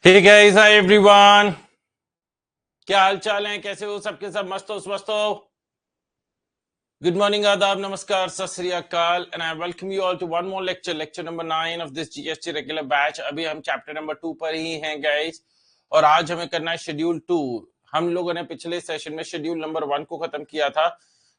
Hey guys, hi everyone. क्या हाल चाल है? कैसे हो? सबके सब मस्त हो, स्वस्थ हो? गुड मॉर्निंग, आदाब, नमस्कार, Sat Sri Akal and I welcome you all to one more lecture number 9 of this GST regular batch. अभी हम चैप्टर नंबर 2 पर ही हैं गाइस, और आज हमें करना है शेड्यूल 2। हम लोगों ने पिछले सेशन में शेड्यूल नंबर 1 को खत्म किया था,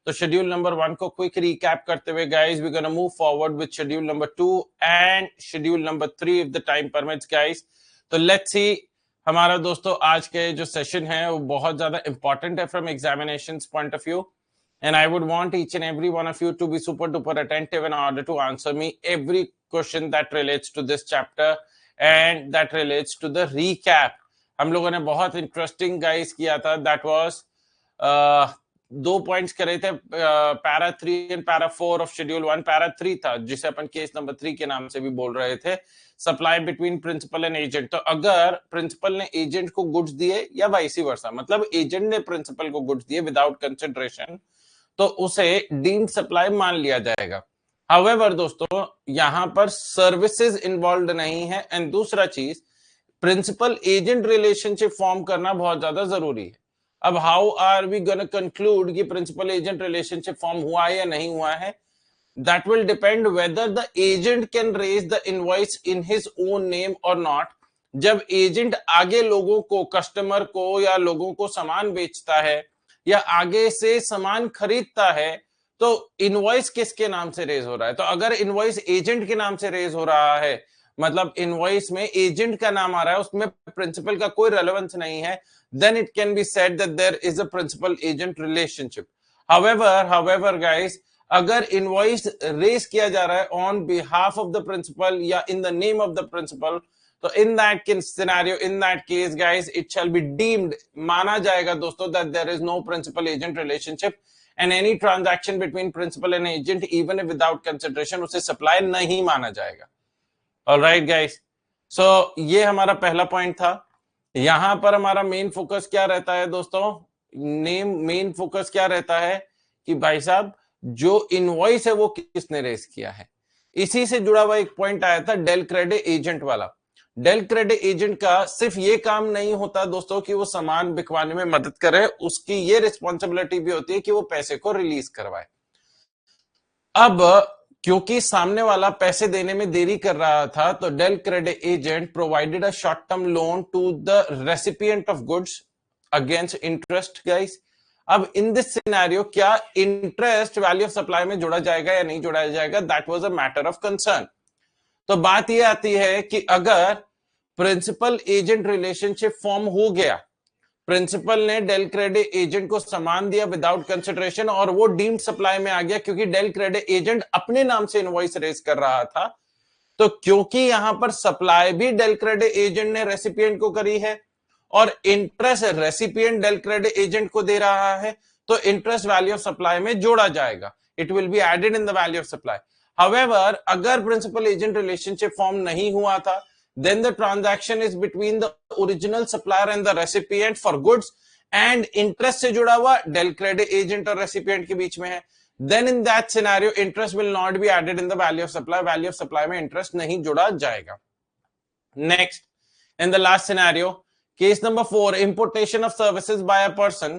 तो शेड्यूल नंबर 1 को क्विक रिकैप करते हुए guys we gonna move forward with schedule number 2 and schedule number 3 if the time permits guys. तो लेट्स सी, हमारा दोस्तों आज के जो सेशन है वो बहुत ज्यादा इंपॉर्टेंट है from examination point of view, and I would want each and every one of you to be super duper attentive in order to answer me every question that relates to this chapter and that relates to the recap. हम लोगों ने बहुत interesting guys किया था, that was 2 points करे थे, para 3 and para 4 of schedule 1। Para 3 था जिसे अपन केस नंबर 3 के नाम से भी बोल रहे थे, supply between principal and agent. तो अगर प्रिंसिपल ने एजेंट को गुड्स दिए या वाइसी वर्सा, मतलब एजेंट ने प्रिंसिपल को गुड्स दिए विदाउट कंसिडरेशन, तो उसे डीम्ड सप्लाई मान लिया जाएगा। हाउएवर दोस्तों, यहां पर सर्विसेज इन्वॉल्व नहीं है, एंड दूसरा चीज, प्रिंसिपल एजेंट रिलेशनशिप फॉर्म करना बहुत ज्यादा जरूरी है। अब how are we gonna conclude कि प्रिंसिपल एजेंट रिलेशनशिप फॉर्म हुआ है या नहीं हुआ है? That will depend whether the agent can raise the invoice in his own name और नॉट। जब एजेंट आगे लोगों को, कस्टमर को या लोगों को सामान बेचता है या आगे से सामान खरीदता है, तो इनवॉइस किसके नाम से रेज हो रहा है? तो अगर इनवॉइस एजेंट के नाम से रेज हो रहा है, मतलब इनवॉइस में एजेंट का नाम आ रहा है, उसमें प्रिंसिपल का कोई रेलेवेंस नहीं है, then it can be said that there is a principal agent relationship. However guys, अगर इनवॉइस रेज किया जा रहा है on behalf of the principal या in the name of the principal, तो in that scenario, in that case guys, it shall be deemed, माना जाएगा दोस्तों, that there is no principal agent relationship and any transaction between principal and agent even if without consideration, उसे supply नहीं माना जाएगा। Alright guys, सो ये हमारा पहला पॉइंट था। यहां पर हमारा मेन फोकस क्या रहता है दोस्तों? मेन फोकस क्या रहता है कि भाई साहब, जो इनवॉइस है वो किसने रेज किया है। इसी से जुड़ा हुआ एक पॉइंट आया था डेल क्रेडिट एजेंट वाला। डेल क्रेडिट एजेंट का सिर्फ ये काम नहीं होता दोस्तों कि वो सामान बिकवाने में मदद करे, उसकी ये रिस्पॉन्सिबिलिटी भी होती है कि वो पैसे को रिलीज करवाए। अब क्योंकि सामने वाला पैसे देने में देरी कर रहा था, तो del credit agent provided a short term loan to the recipient of goods against interest guys. अब इन दिस सिनेरियो, क्या इंटरेस्ट वैल्यू ऑफ सप्लाई में जोड़ा जाएगा या नहीं जोड़ा जाएगा, that was a matter of concern. तो बात यह आती है कि अगर प्रिंसिपल एजेंट रिलेशनशिप फॉर्म हो गया, प्रिंसिपल ने डेल क्रेडिट एजेंट को सामान दिया विदाउट कंसिडरेशन और वो डीम्ड सप्लाई में आ गया क्योंकि डेल क्रेडिट एजेंट अपने नाम से इनवॉइस रेज कर रहा था, तो क्योंकि यहां पर सप्लाई भी डेल क्रेडिट एजेंट ने रेसिपिएंट को करी है और interest recipient del credit agent को दे रहा है, तो इंटरेस्ट वैल्यू ऑफ सप्लाई में जोड़ा जाएगा, it will be added in the value of supply. However, अगर प्रिंसिपल एजेंट रिलेशनशिप फॉर्म नहीं हुआ था, then the transaction is between the original supplier and the recipient for goods and interest से जुड़ा हुआ del credit agent और recipient के बीच में है, then in that scenario interest will not be added in the value of supply, value of supply में interest नहीं जोड़ा जाएगा। Next, in the last scenario, case number 4, importation of services by a person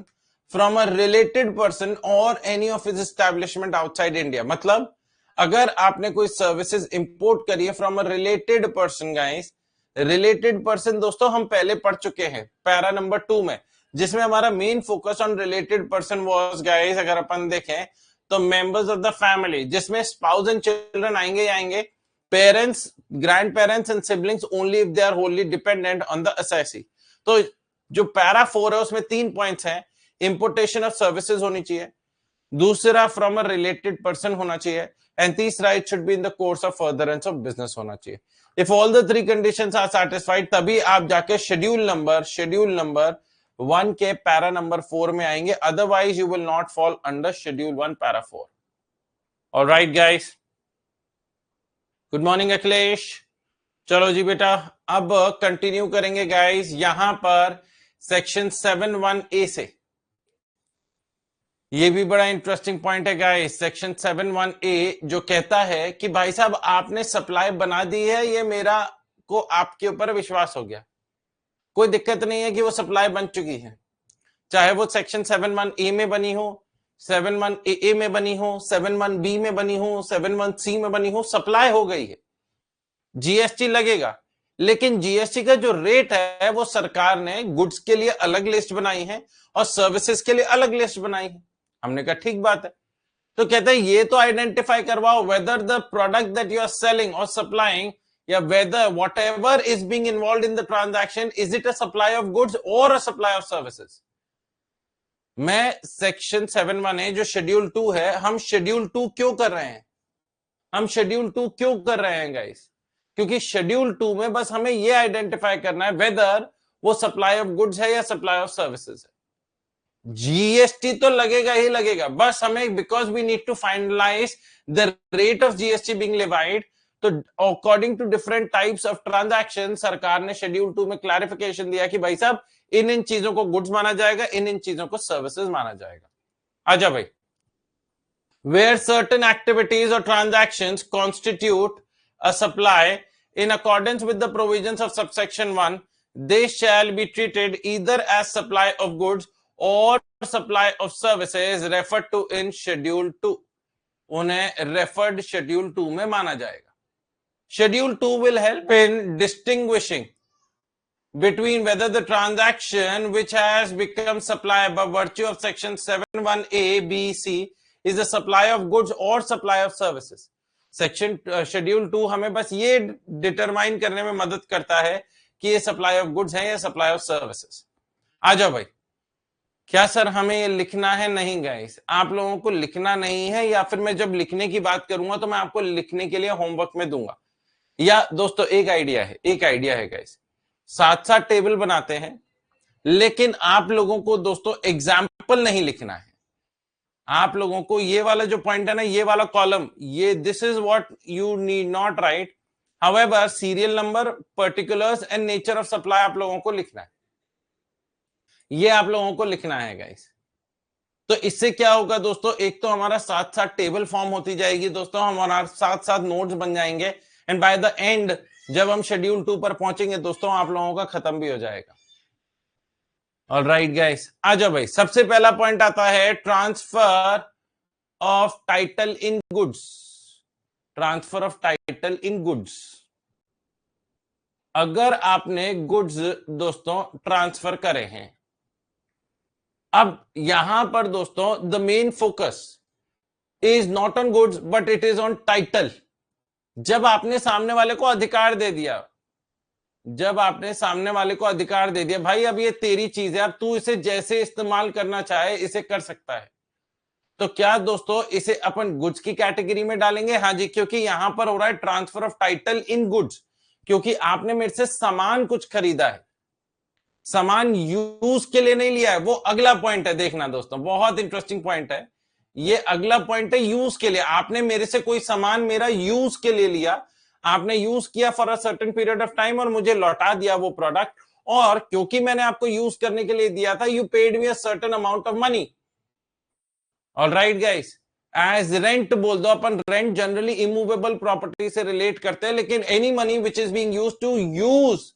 from a related person or any of his establishment outside India। मतलब अगर आपने कोई services import करी है from a related person guys, related person दोस्तों हम पहले पढ़ चुके हैं पैरा नंबर 2 में, जिसमें हमारा main focus on related person was guys, अगर अपन देखें तो मेंबर्स ऑफ द फैमिली, जिसमें स्पाउस एंड चिल्ड्रन आएंगे, parents, grand parents and siblings only if they are wholly dependent on the assessee. तो जो पैरा 4 है उसमें 3 पॉइंट्स हैं, इंपोर्टेशन ऑफ सर्विसेज होनी चाहिए, दूसरा फ्रॉम अ रिलेटेड पर्सन होना चाहिए, एंड तीसरा it should be in the course of furtherance of business होना चाहिए। If all the 3 conditions are satisfied, तभी आप जाके शेड्यूल नंबर 1 के पैरा नंबर 4 में आएंगे, otherwise you will not fall under schedule 1 para 4। Alright guys, good morning Akhilesh. चलो जी बेटा, अब कंटिन्यू करेंगे गाइस यहां पर सेक्शन 7(1)(a) से। ये भी बड़ा इंटरेस्टिंग पॉइंट है गाइस, सेक्शन 7(1)(a) जो कहता है कि भाई साहब आपने सप्लाई बना दी है, ये मेरा को आपके ऊपर विश्वास हो गया, कोई दिक्कत नहीं है कि वो सप्लाई बन चुकी है, चाहे वो सेक्शन 7(1)(a) में बनी हो, 7(1)(a) में बनी हो, 7(1)(b) में बनी हो, 7(1)(c) में बनी हो, सप्लाई हो गई है, जीएसटी लगेगा। लेकिन जीएसटी का जो रेट है वो सरकार ने गुड्स के लिए अलग लिस्ट बनाई है और सर्विसेज के लिए अलग लिस्ट बनाई है। हमने कहा ठीक बात है। तो कहते हैं ये तो आइडेंटिफाई करवाओ whether the product that you are selling और सप्लाइंग या whether whatever is being involve in the transaction, is it a supply of goods और अ सप्लाई ऑफ सर्विसेज। मैं सेक्शन 7(1)(a) जो शेड्यूल 2 है, हम schedule 2 क्यों कर रहे हैं? हम शेड्यूल 2 क्यों कर रहे हैं गाइस? क्योंकि शेड्यूल 2 में बस हमें यह आइडेंटिफाई करना है वेदर वो सप्लाई ऑफ गुड्स है या सप्लाई ऑफ सर्विसेज है। जीएसटी तो लगेगा ही लगेगा, बस हमें because we need to finalise the rate of GST being levied, तो according to different types of transaction सरकार ने शेड्यूल 2 में क्लैरिफिकेशन दिया कि भाई साहब इन चीजों को गुड्स माना जाएगा, इन चीजों को सर्विसेज माना जाएगा। आजा भाई, where certain activities or transactions constitute a supply in accordance with the provisions of subsection 1, they shall be treated either as supply of goods or supply of services referred to in schedule 2. उन्हें referred schedule 2 में माना जाएगा। Schedule 2 will help in distinguishing between whether the transaction which has become supply by virtue of section 7(1)(a), b, c is a supply of goods or supply of services. Section schedule 2 हमें बस ये determine करने में मदद करता है कि ये सप्लाई ऑफ गुड्स है या सप्लाई ऑफ सर्विसेज। आ जाओ भाई, क्या सर हमें ये लिखना है? नहीं गाइस, आप लोगों को लिखना नहीं है, या फिर मैं जब लिखने की बात करूंगा तो मैं आपको लिखने के लिए होमवर्क में दूंगा। या दोस्तों एक आइडिया है गाइस, साथ साथ टेबल बनाते हैं, लेकिन आप लोगों को दोस्तों एग्जाम्पल नहीं लिखना है। आप लोगों को ये वाला जो पॉइंट है ना, ये वाला कॉलम, ये this is what you need not right. However serial number, particulars and nature of supply आप लोगों को लिखना है, ये आप लोगों को लिखना है गाइस। तो इससे क्या होगा दोस्तों, एक तो हमारा साथ साथ टेबल फॉर्म होती जाएगी दोस्तों, हमारा साथ साथ नोट्स बन जाएंगे, एंड बाय द एंड जब हम शेड्यूल 2 पर पहुंचेंगे दोस्तों आप लोगों का खत्म भी हो जाएगा। ऑलराइट गाइस, आ जाओ भाई, सबसे पहला पॉइंट आता है transfer of title in goods. Transfer of title in goods, अगर आपने गुड्स दोस्तों ट्रांसफर करे हैं, अब यहां पर दोस्तों the main focus is not on goods but it is on title. जब आपने सामने वाले को अधिकार दे दिया, जब आपने सामने वाले को अधिकार दे दिया, भाई अब ये तेरी चीज है, अब तू इसे जैसे इस्तेमाल करना चाहे इसे कर सकता है, तो क्या दोस्तों इसे अपन गुड्स की कैटेगरी में डालेंगे? हाँ जी, क्योंकि यहां पर हो रहा है transfer of title in goods, क्योंकि आपने मेरे से सामान कुछ खरीदा है, सामान यूज के लिए नहीं लिया है। वो अगला पॉइंट है, देखना दोस्तों बहुत इंटरेस्टिंग पॉइंट है, ये अगला पॉइंट है यूज के लिए। आपने मेरे से कोई सामान मेरा यूज के लिए लिया, आपने यूज किया for a certain period of time और मुझे लौटा दिया वो प्रोडक्ट, और क्योंकि मैंने आपको यूज करने के लिए दिया था, you paid me a certain amount of money. Alright guys, as rent बोल दो, अपन रेंट जनरली इमूवेबल प्रॉपर्टी से रिलेट करते हैं, लेकिन any money which is being used to use,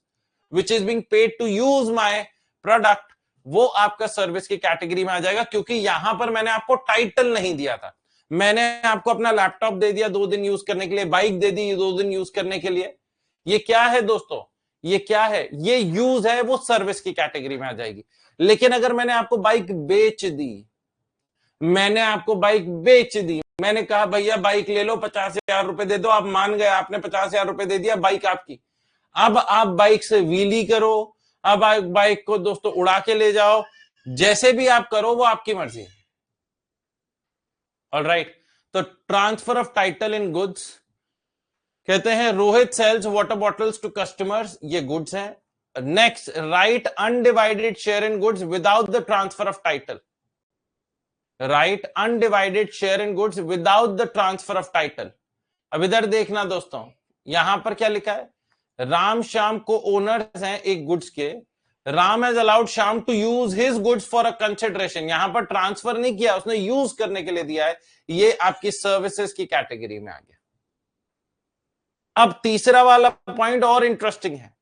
which is being paid to use my product, वो आपका service की कैटेगरी में आ जाएगा, क्योंकि यहां पर मैंने आपको टाइटल नहीं दिया था। मैंने आपको अपना लैपटॉप दे दिया 2 दिन यूज करने के लिए, बाइक दे दी 2 दिन यूज करने के लिए, ये क्या है दोस्तों? ये क्या है? ये यूज है, वो सर्विस की कैटेगरी में आ जाएगी। लेकिन अगर मैंने आपको बाइक बेच दी, मैंने आपको बाइक बेच दी, मैंने कहा भैया बाइक ले लो, 50,000 रुपए दे दो, आप मान गए, आपने 50,000 रुपए दे दिया, बाइक आपकी। अब आप बाइक से व्हीली करो, अब आप बाइक को दोस्तों उड़ा के ले जाओ, जैसे भी आप करो वो आपकी मर्जी है। ऑलराइट, तो transfer of title in goods, कहते हैं Rohit sells water bottles to customers, ये गुड्स हैं। Next, right undivided share in goods without the transfer of title. Right undivided share in goods without the transfer of title. अब इधर देखना दोस्तों, यहां पर क्या लिखा है, राम श्याम को ओनर्स हैं एक गुड्स के, Ram has allowed Shyam to use his goods for a consideration. यहां पर ट्रांसफर नहीं किया, उसने यूज करने के लिए दिया है, ये आपकी सर्विसेज की कैटेगरी में आ गया। अब तीसरा वाला पॉइंट और इंटरेस्टिंग है,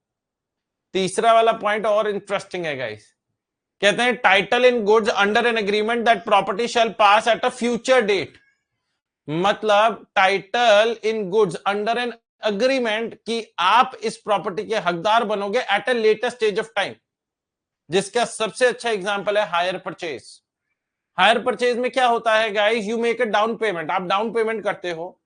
तीसरा वाला पॉइंट और इंटरेस्टिंग है गाइस, कहते हैं title in goods under an agreement that property shall pass at a future date. मतलब title in goods under an agreement कि आप इस प्रॉपर्टी के हकदार बनोगे at a later stage of time, जिसका सबसे अच्छा एग्जांपल है हायर परचेज। हायर परचेज में क्या होता है guys, you make a down payment, आप डाउन पेमेंट करते हो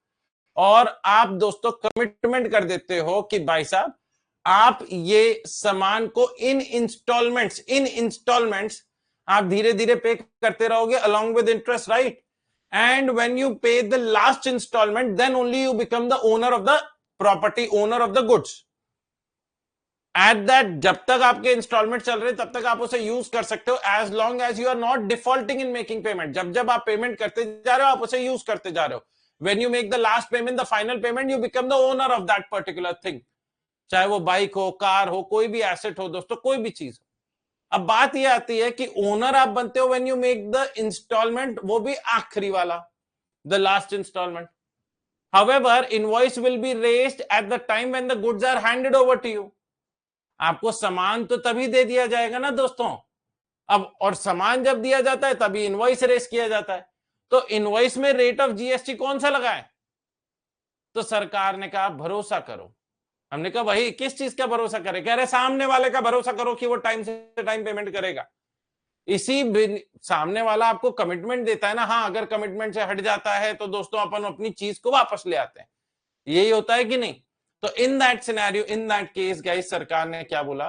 और आप दोस्तों कमिटमेंट कर देते हो कि भाई साहब आप ये सामान को इन इंस्टॉलमेंट्स आप धीरे धीरे पे करते रहोगे along with interest, right? And when you pay the last instalment then only you become the owner of the property, owner of the goods. At that, जब तक आपके इंस्टॉलमेंट चल रहे तब तक आप उसे यूज कर सकते हो, as long as you are not defaulting in making payment. जब जब आप पेमेंट करते जा रहे हो आप उसे यूज करते जा रहे हो। When you make the last payment, the final payment, you become the owner of that particular thing. चाहे वो बाइक हो, कार हो, कोई भी एसेट हो दोस्तों, कोई भी चीज। अब बात ये आती है कि ओनर आप बनते हो when you make the installment, वो भी आखिरी वाला, the last installment. However, invoice will be raised at the time when the goods are handed over to you. आपको सामान तो तभी दे दिया जाएगा ना दोस्तों। अब और सामान जब दिया जाता है तभी इनवॉइस रेस किया जाता है। तो इनवॉइस में रेट ऑफ जीएसटी कौन सा लगा है? तो सरकार ने कहा भरोसा करो। हमने कहा भाई किस चीज का भरोसा करें? कह रहे सामने वाले का भरोसा करो कि वो टाइम से टाइम पेमेंट करेगा। इसी सामने वाला आपको कमिटमेंट देता है ना, हाँ अगर कमिटमेंट से हट जाता है तो दोस्तों अपन अपनी चीज को वापस ले आते हैं, यही होता है कि नहीं? तो in that scenario, in that case guys, सरकार ने क्या बोला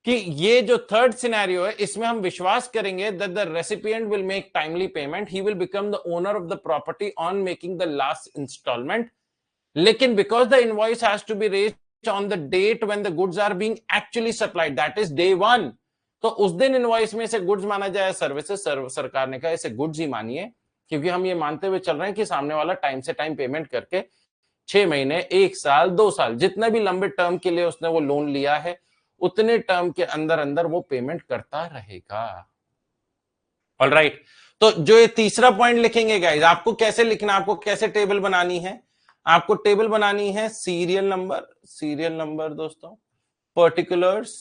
कि ये जो थर्ड सिनेरियो है इसमें हम विश्वास करेंगे that the recipient will make timely payment, he will become the owner of the property on making the last instalment. लेकिन because the invoice has to be raised on the date when the goods are being actually supplied, that is day 1, तो उस दिन invoice में से goods माना जाए services. सरकार ने कहा इसे गुड्स ही मानिए, क्योंकि हम ये मानते हुए चल रहे हैं कि सामने वाला टाइम से टाइम पेमेंट करके 6 महीने, 1 साल, 2 साल, जितना भी लंबे टर्म के लिए उसने वो लोन लिया है उतने टर्म के अंदर अंदर वो पेमेंट करता रहेगा। ऑलराइट, तो जो ये तीसरा पॉइंट लिखेंगे गाइस, आपको कैसे लिखना, आपको कैसे टेबल बनानी है? आपको टेबल बनानी है सीरियल नंबर दोस्तों, particulars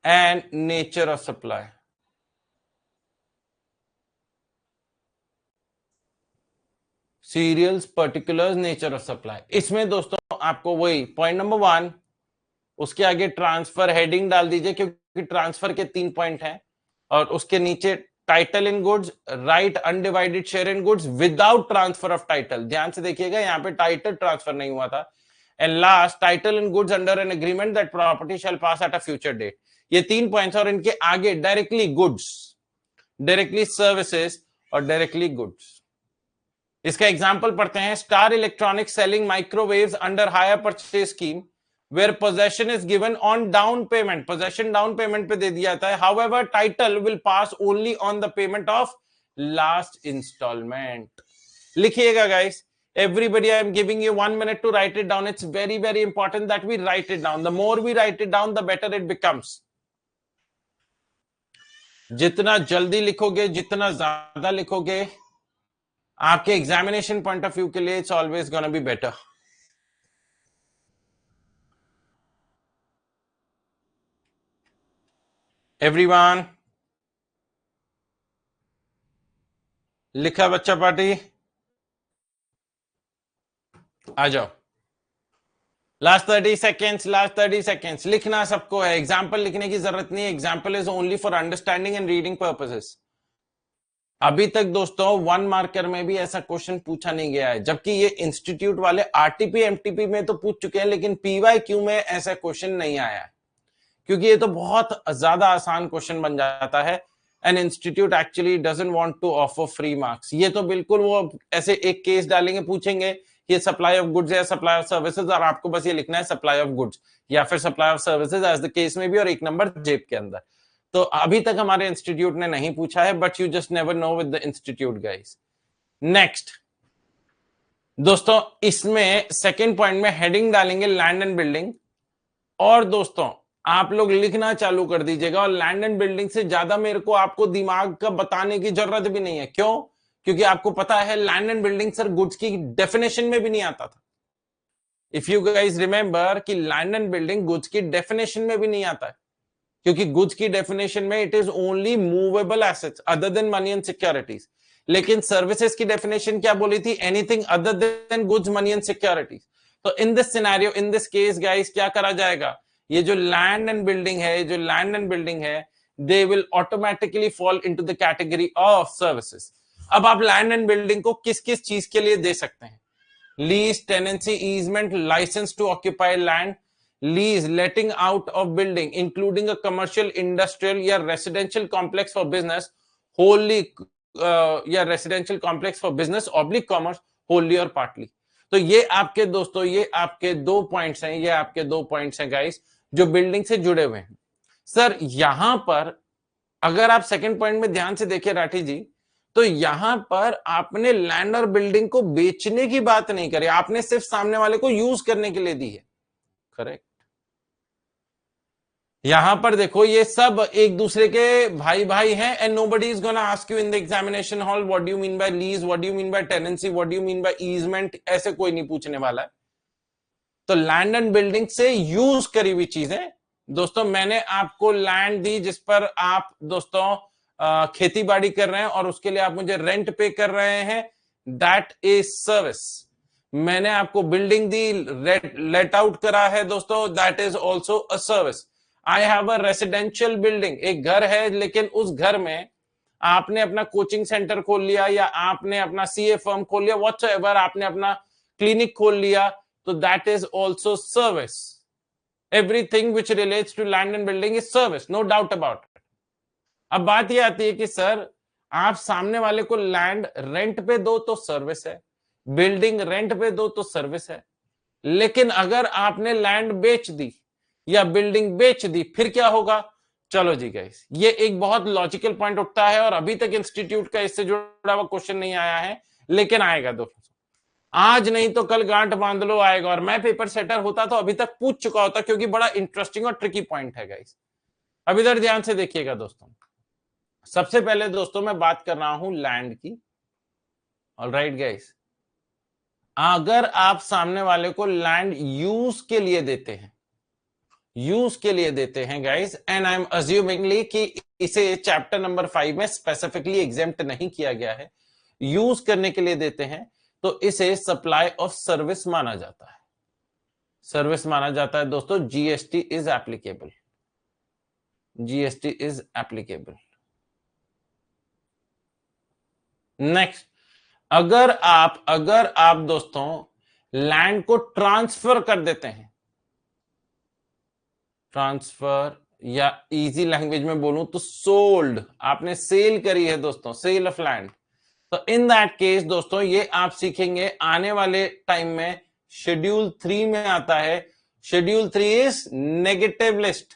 and nature of supply. Serials, particulars, nature of supply. इसमें दोस्तों आपको वही पॉइंट नंबर 1, उसके आगे ट्रांसफर हेडिंग डाल दीजिए क्योंकि ट्रांसफर के 3 पॉइंट हैं, और उसके नीचे title in goods, right undivided share in goods without transfer of title. ध्यान से देखिएगा यहां पे टाइटल ट्रांसफर नहीं हुआ था। And last, title in goods under an agreement that property shall pass at a future date. ये 3 पॉइंट्स, और इनके आगे डायरेक्टली गुड्स, डायरेक्टली सर्विसेज और डायरेक्टली गुड्स। इसका एग्जांपल पढ़ते हैं। Star Electronics selling microwaves under hire purchase scheme where possession is given on down payment, possession down payment पे दे दिया जाता है, however title will pass only on the payment of last installment। लिखिएगा guys, everybody, I am giving you 1 minute to write it down. It's very very important that we write it down. The more we write it down the better it becomes। जितना जल्दी लिखोगे, जितना ज्यादा लिखोगे, आपके examination point of view के लिए it's always gonna be better। Everyone लिखा बच्चा पार्टी? आ जाओ, लास्ट 30 सेकेंड्स लिखना सबको है। एग्जाम्पल लिखने की जरूरत नहीं है, example is only for understanding and reading purposes. अभी तक दोस्तों 1 मार्कर में भी ऐसा क्वेश्चन पूछा नहीं गया है, जबकि ये इंस्टीट्यूट वाले आरटीपी एमटीपी में तो पूछ चुके हैं, लेकिन पीवाईक्यू में ऐसा क्वेश्चन नहीं आया है, क्योंकि ये तो बहुत ज्यादा आसान क्वेश्चन बन जाता है। An institute actually doesn't want to offer free marks. ये तो बिल्कुल वो ऐसे एक केस डालेंगे, पूछेंगे ये सप्लाई ऑफ गुड्स या सप्लाई ऑफ सर्विसेज, और आपको बस ये लिखना है सप्लाई ऑफ गुड्स या फिर supply of services as the case में भी, और 1 नंबर जेब के अंदर। तो अभी तक हमारे इंस्टीट्यूट ने नहीं पूछा है, but you just never know with the institute guys. Next दोस्तों, इसमें सेकेंड पॉइंट में हेडिंग डालेंगे लैंड एंड बिल्डिंग, और दोस्तों आप लोग लिखना चालू कर दीजिएगा। और लैंड एंड बिल्डिंग से ज्यादा मेरे को आपको दिमाग का बताने की जरूरत भी नहीं है। क्यों? क्योंकि आपको पता है land and building sir goods की डेफिनेशन में भी नहीं आता था। इफ यू गाइस रिमेंबर कि लैंड एंड बिल्डिंग गुड्स की डेफिनेशन में भी नहीं आता है, क्योंकि गुड्स की डेफिनेशन में it is only movable assets other than money and securities. लेकिन सर्विसेज की डेफिनेशन क्या बोली थी? Anything other than goods, money and securities. तो in this scenario, in this case guys, क्या करा जाएगा? ये जो लैंड एंड बिल्डिंग है, जो लैंड एंड बिल्डिंग है, they will automatically fall into the category of services. अब आप लैंड एंड बिल्डिंग को किस किस चीज के लिए दे सकते हैं? Lease, tenancy, easement, licence to occupy land, lease, letting out of building including a commercial, industrial या residential complex for business wholly या residential complex for business oblique commerce wholly और partly। तो ये आपके दोस्तों, ये आपके दो पॉइंट्स हैं, ये आपके दो पॉइंट्स हैं गाइस जो बिल्डिंग से जुड़े हुए हैं। सर यहां पर अगर आप सेकंड पॉइंट में ध्यान से देखिए राठी जी, तो यहां पर आपने लैंड और बिल्डिंग को बेचने की बात नहीं करी, आपने सिर्फ सामने वाले को यूज करने के लिए दी है। करेक्ट। यहां पर देखो ये सब एक दूसरे के भाई भाई हैं, and nobody is gonna ask you in the examination hall what do you mean by lease, what do you mean by tenancy, what do you mean by easement, ऐसे कोई नहीं पूछने वाला है। तो लैंड एंड बिल्डिंग से use करी हुई चीजें दोस्तों, मैंने आपको लैंड दी जिस पर आप दोस्तों खेती बाड़ी कर रहे हैं और उसके लिए आप मुझे रेंट पे कर रहे हैं, दैट इज सर्विस। मैंने आपको बिल्डिंग दी, लेट आउट करा है दोस्तों, that is also a service. I have a residential building, एक घर है लेकिन उस घर में आपने अपना कोचिंग सेंटर खोल लिया या आपने अपना सीए फर्म खोल लिया, व्हाटएवर, आपने अपना क्लिनिक खोल लिया, तो that is also service. Everything which relates to land and building is service, no doubt about it. अब बात यह आती है कि सर आप सामने वाले को लैंड रेंट पे दो तो सर्विस है, बिल्डिंग रेंट पे दो तो सर्विस है, लेकिन अगर आपने लैंड बेच दी या बिल्डिंग बेच दी फिर क्या होगा? चलो जी गाइस, ये एक बहुत लॉजिकल पॉइंट उठता है और अभी तक इंस्टीट्यूट का इससे जुड़ा हुआ क्वेश्चन नहीं आया है, लेकिन आएगा दोस्तों, आज नहीं तो कल गांठ बांध लो आएगा। और मैं पेपर सेटर होता तो अभी तक पूछ चुका होता, क्योंकि बड़ा इंटरेस्टिंग और ट्रिकी पॉइंट है गाइस। अब इधर ध्यान से देखिएगा दोस्तों, सबसे पहले दोस्तों मैं बात कर रहा हूं लैंड की। ऑलराइट गाइस, अगर आप सामने वाले को लैंड यूज के लिए देते हैं, यूज के लिए देते हैं guys, and I am assumingly कि इसे चैप्टर नंबर 5 में स्पेसिफिकली एग्जेम्प्ट नहीं किया गया है, यूज करने के लिए देते हैं, तो इसे सप्लाई ऑफ सर्विस माना जाता है। सर्विस माना जाता है दोस्तों, GST is applicable, GST is applicable. Next, अगर आप दोस्तों लैंड को ट्रांसफर कर देते हैं, ट्रांसफर या इजी लैंग्वेज में बोलूं तो सोल्ड, आपने सेल करी है दोस्तों, सेल ऑफ लैंड, तो इन दैट केस दोस्तों ये आप सीखेंगे आने वाले टाइम में, शेड्यूल 3 में आता है। Schedule 3 is negative list,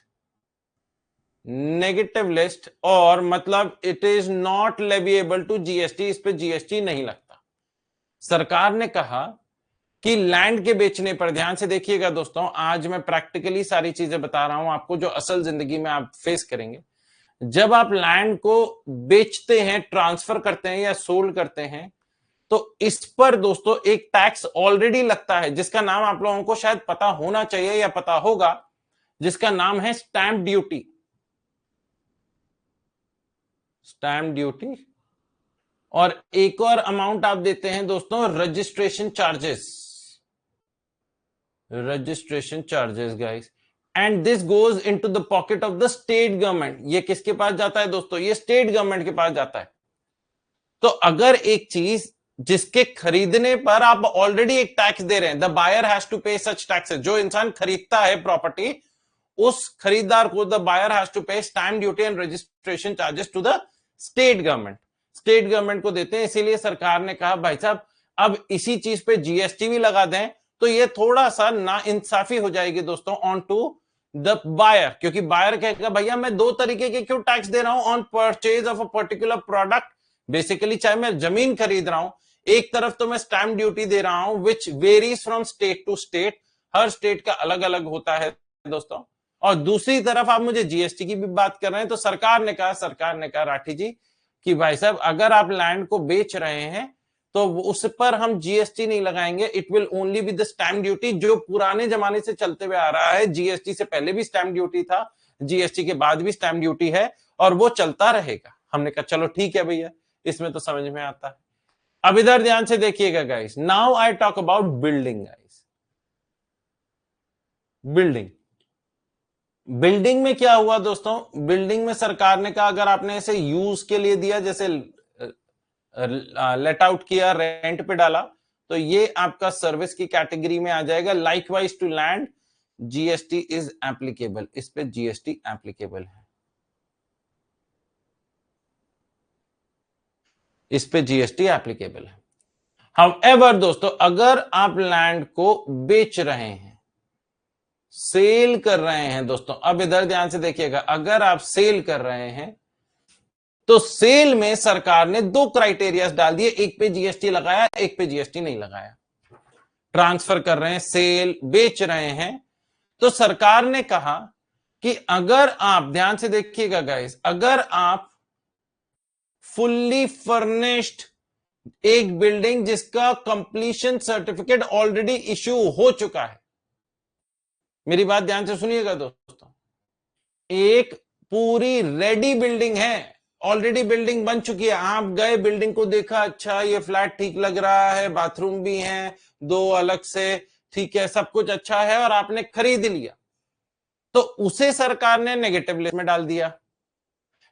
negative list, और मतलब it is not leviable to GST, इस पे जीएसटी नहीं लगता। सरकार ने कहा कि लैंड के बेचने पर, ध्यान से देखिएगा दोस्तों, आज मैं प्रैक्टिकली सारी चीजें बता रहा हूं आपको जो असल जिंदगी में आप फेस करेंगे। जब आप लैंड को बेचते हैं, ट्रांसफर करते हैं या सोल्ड करते हैं, तो इस पर दोस्तों एक टैक्स ऑलरेडी लगता है, जिसका नाम आप लोगों को शायद पता होना चाहिए या पता होगा, जिसका नाम है स्टैंप ड्यूटी। स्टैंप ड्यूटी, और एक और अमाउंट आप देते हैं दोस्तों, registration charges, registration charges guys, and this goes into the pocket of the state government. ये किसके पास जाता है दोस्तों? ये स्टेट गवर्नमेंट के पास जाता है। तो अगर एक चीज जिसके खरीदने पर आप ऑलरेडी एक टैक्स दे रहे हैं, द बायर हैज टू पे सच टैक्सेस, जो इंसान खरीदता है प्रॉपर्टी, उस खरीदार को the buyer has to pay stamp duty and registration charges to the state government, state government को देते हैं। इसीलिए सरकार ने कहा भाई साहब अब इसी चीज पे जीएसटी भी लगा दें, तो ये थोड़ा सा ना इंसाफी हो जाएगी दोस्तों ऑन टू द बायर, क्योंकि बायर कहेगा भैया मैं दो तरीके के क्यों टैक्स दे रहा हूं on purchase of a particular product. Basically चाहे मैं जमीन खरीद रहा हूं, एक तरफ तो मैं स्टैंप ड्यूटी दे रहा हूं which varies from state to state, हर स्टेट का अलग अलग होता है दोस्तों, और दूसरी तरफ आप मुझे जीएसटी की भी बात कर रहे हैं। तो सरकार ने कहा राठी जी कि भाई साहब अगर आप लैंड को बेच रहे हैं तो उस पर हम जीएसटी नहीं लगाएंगे, it will only be the stamp duty, जो पुराने जमाने से चलते हुए आ रहा है। जीएसटी से पहले भी स्टैम्प ड्यूटी था, जीएसटी के बाद भी स्टैम्प ड्यूटी है, और वो चलता रहेगा। हमने कहा चलो ठीक है भैया, इसमें तो समझ में आता है। अब इधर ध्यान से देखिएगा guys, now I talk about building guys. Building में क्या हुआ दोस्तों, बिल्डिंग में सरकार ने कहा अगर आपने इसे यूज के लिए दिया, जैसे लेट आउट किया, रेंट पे डाला, तो ये आपका सर्विस की कैटेगरी में आ जाएगा। Likewise to land, GST is applicable, इस पे जीएसटी एप्लीकेबल है, इस पे जीएसटी एप्लीकेबल है। हाउएवर दोस्तों, अगर आप लैंड को बेच रहे हैं, सेल कर रहे हैं दोस्तों, अब इधर ध्यान से देखिएगा, अगर आप सेल कर रहे हैं तो सेल में सरकार ने दो क्राइटेरिया डाल दिए, एक पे जीएसटी लगाया, एक पे जीएसटी नहीं लगाया। ट्रांसफर कर रहे हैं, सेल बेच रहे हैं, तो सरकार ने कहा कि अगर आप ध्यान से देखिएगा गाइस, अगर आप फुल्ली फर्निश्ड एक बिल्डिंग जिसका कंप्लीशन सर्टिफिकेट ऑलरेडी इश्यू हो चुका है, मेरी बात ध्यान से सुनिएगा दोस्तों, एक पूरी रेडी बिल्डिंग है, ऑलरेडी बिल्डिंग बन चुकी है, आप गए बिल्डिंग को देखा, अच्छा ये फ्लैट ठीक लग रहा है, बाथरूम भी है दो अलग से, ठीक है, सब कुछ अच्छा है, और आपने खरीद लिया, तो उसे सरकार ने नेगेटिव लिस्ट में डाल दिया।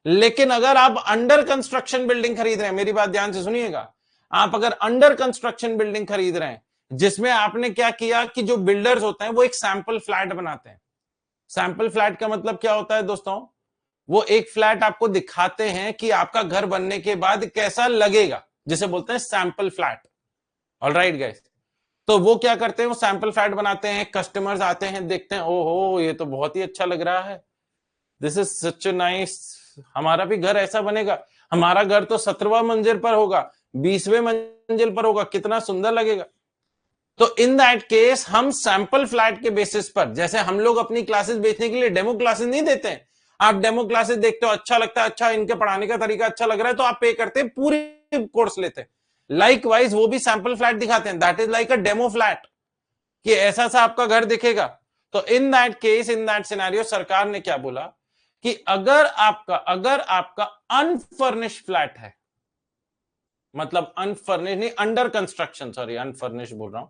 लेकिन अगर आप अंडर कंस्ट्रक्शन बिल्डिंग खरीद रहे हैं, मेरी बात ध्यान से सुनिएगा, आप अगर अंडर कंस्ट्रक्शन बिल्डिंग खरीद रहे हैं, जिसमें आपने क्या किया कि जो बिल्डर्स होते हैं वो एक सैंपल फ्लैट बनाते हैं। सैंपल फ्लैट का मतलब क्या होता है दोस्तों, वो एक फ्लैट आपको दिखाते हैं कि आपका घर बनने के बाद कैसा लगेगा, जिसे बोलते हैं सैंपल फ्लैट। ऑलराइट गाइस, तो वो क्या करते हैं, वो सैंपल फ्लैट बनाते हैं, कस्टमर्स आते हैं, देखते हैं, ओहो ये तो बहुत ही अच्छा लग रहा है, दिस इज सच नाइस, हमारा भी घर ऐसा बनेगा, हमारा घर तो 17वां मंजिल पर होगा, 20वें मंजिल पर होगा, कितना सुंदर लगेगा। तो इन दैट केस हम सैंपल फ्लैट के बेसिस पर, जैसे हम लोग अपनी क्लासेस बेचने के लिए डेमो क्लासेस नहीं देते हैं, आप डेमो क्लासेस देखते हो, अच्छा लगता है, अच्छा इनके पढ़ाने का तरीका अच्छा लग रहा है, तो आप पे करते हैं, पूरी कोर्स लेते हैं। लाइकवाइज वो भी सैंपल फ्लैट दिखाते हैं, that is like a demo flat, कि ऐसा सा आपका घर दिखेगा। तो in that case, in that scenario, सरकार ने क्या बोला कि अगर आपका अनफर्निश्ड फ्लैट है, मतलब अनफर्निश्ड नहीं, अंडर कंस्ट्रक्शन, सॉरी अनफर्निश्ड बोल रहा हूं,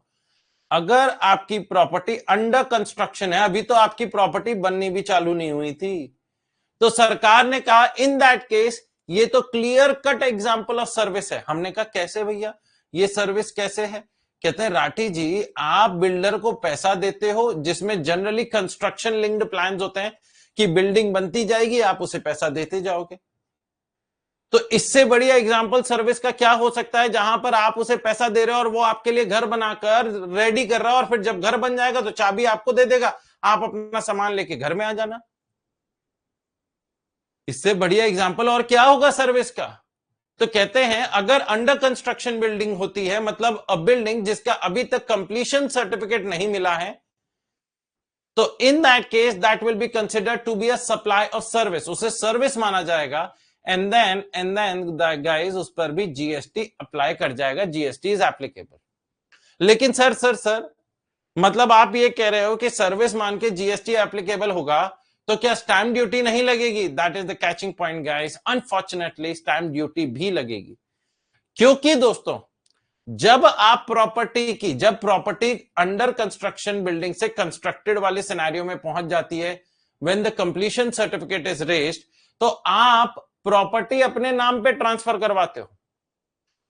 अगर आपकी प्रॉपर्टी अंडर कंस्ट्रक्शन है, अभी तो आपकी प्रॉपर्टी बननी भी चालू नहीं हुई थी, तो सरकार ने कहा इन दैट केस ये तो clear cut example of service है। हमने कहा कैसे भैया, ये सर्विस कैसे है? कहते हैं राठी जी, आप बिल्डर को पैसा देते हो, जिसमें जनरली कंस्ट्रक्शन लिंक्ड प्लान्स होते हैं कि बिल्डिंग बनती जाएगी, आप उसे पैसा देते जाओगे। तो इससे बढ़िया एग्जांपल सर्विस का क्या हो सकता है, जहां पर आप उसे पैसा दे रहे हो और वो आपके लिए घर बनाकर रेडी कर रहा है, और फिर जब घर बन जाएगा तो चाबी आपको दे देगा, आप अपना सामान लेके घर में आ जाना। इससे बढ़िया एग्जांपल और क्या होगा सर्विस का? तो कहते हैं अगर अंडर कंस्ट्रक्शन बिल्डिंग होती है, मतलब अ बिल्डिंग जिसका अभी तक कंप्लीशन सर्टिफिकेट नहीं मिला है, तो in that case that will be considered to be a supply of service, उसे सर्विस माना जाएगा। एंड देन गाइस उस पर भी जीएसटी अप्लाई कर जाएगा, जीएसटी इज एप्लीकेबल। लेकिन सर मतलब आप ये कह रहे हो कि सर्विस मान के जीएसटी एप्लीकेबल होगा, तो क्या स्टैंप ड्यूटी नहीं लगेगी? That is the catching point guys, unfortunately stamp duty भी लगेगी। क्योंकि दोस्तों जब प्रॉपर्टी अंडर कंस्ट्रक्शन बिल्डिंग से कंस्ट्रक्टेड वाले सिनेरियो में पहुंच जाती है, when the completion certificate is raised, तो आप प्रॉपर्टी अपने नाम पे ट्रांसफर करवाते हो।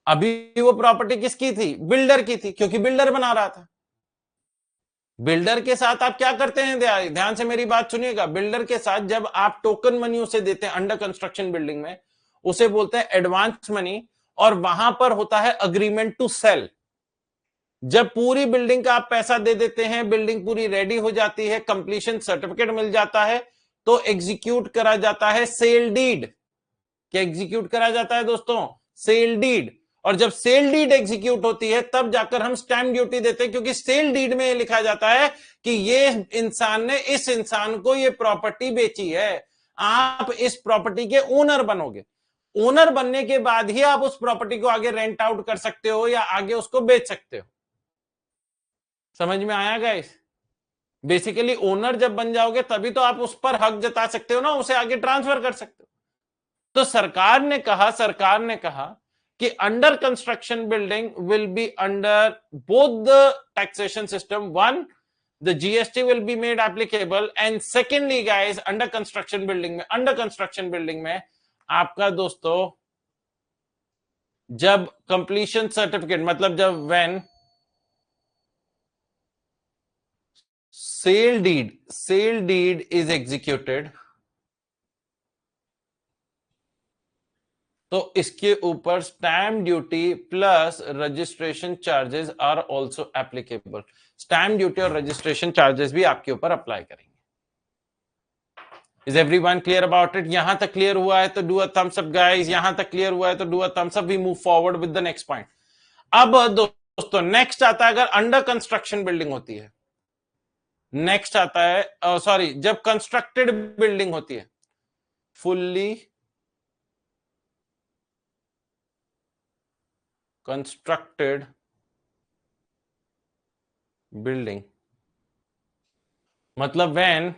अभी वो प्रॉपर्टी किसकी थी? बिल्डर की थी, क्योंकि बिल्डर बना रहा था। बिल्डर के साथ आप क्या करते हैं, ध्यान से मेरी बात सुनिएगा, बिल्डर के साथ जब आप टोकन मनी उसे देते हैं अंडर कंस्ट्रक्शन बिल्डिंग में, उसे बोलते हैं एडवांस मनी, और वहां पर होता है अग्रीमेंट टू सेल। जब पूरी बिल्डिंग का आप पैसा दे देते हैं, बिल्डिंग पूरी रेडी हो जाती है, कंप्लीशन सर्टिफिकेट मिल जाता है, तो एग्जीक्यूट करा जाता है सेल डीड। क्या एग्जीक्यूट करा जाता है दोस्तों? Sale deed. और जब सेल डीड एग्जीक्यूट होती है तब जाकर हम स्टैंप ड्यूटी देते हैं, क्योंकि सेल डीड में लिखा जाता है कि ये इंसान ने इस इंसान को ये प्रॉपर्टी बेची है, आप इस प्रॉपर्टी के ओनर बनोगे। ओनर बनने के बाद ही आप उस प्रॉपर्टी को आगे रेंट आउट कर सकते हो या आगे उसको बेच सकते हो। समझ में आया गाइस? बेसिकली ओनर जब बन जाओगे तभी तो आप उस पर हक जता सकते हो ना, उसे आगे ट्रांसफर कर सकते हो। तो सरकार ने कहा कि under construction building will be under both the taxation system. One, the GST will be made applicable, and secondly guys, under construction building में आपका दोस्तों जब कंप्लीशन सर्टिफिकेट मतलब जब when sale deed is executed, तो इसके ऊपर stamp duty plus registration charges are also applicable. Stamp duty और रजिस्ट्रेशन चार्जेस भी आपके ऊपर अप्लाई करेंगे। Is everyone clear about it? यहां तक क्लियर हुआ है तो do a thumbs up guys. यहां तक क्लियर हुआ है तो do a thumbs up. We move forward with the next point. अब दोस्तों नेक्स्ट आता है अगर अंडर कंस्ट्रक्शन बिल्डिंग होती है, नेक्स्ट आता है सॉरी जब कंस्ट्रक्टेड बिल्डिंग होती है, फुल्ली कंस्ट्रक्टेड बिल्डिंग मतलब when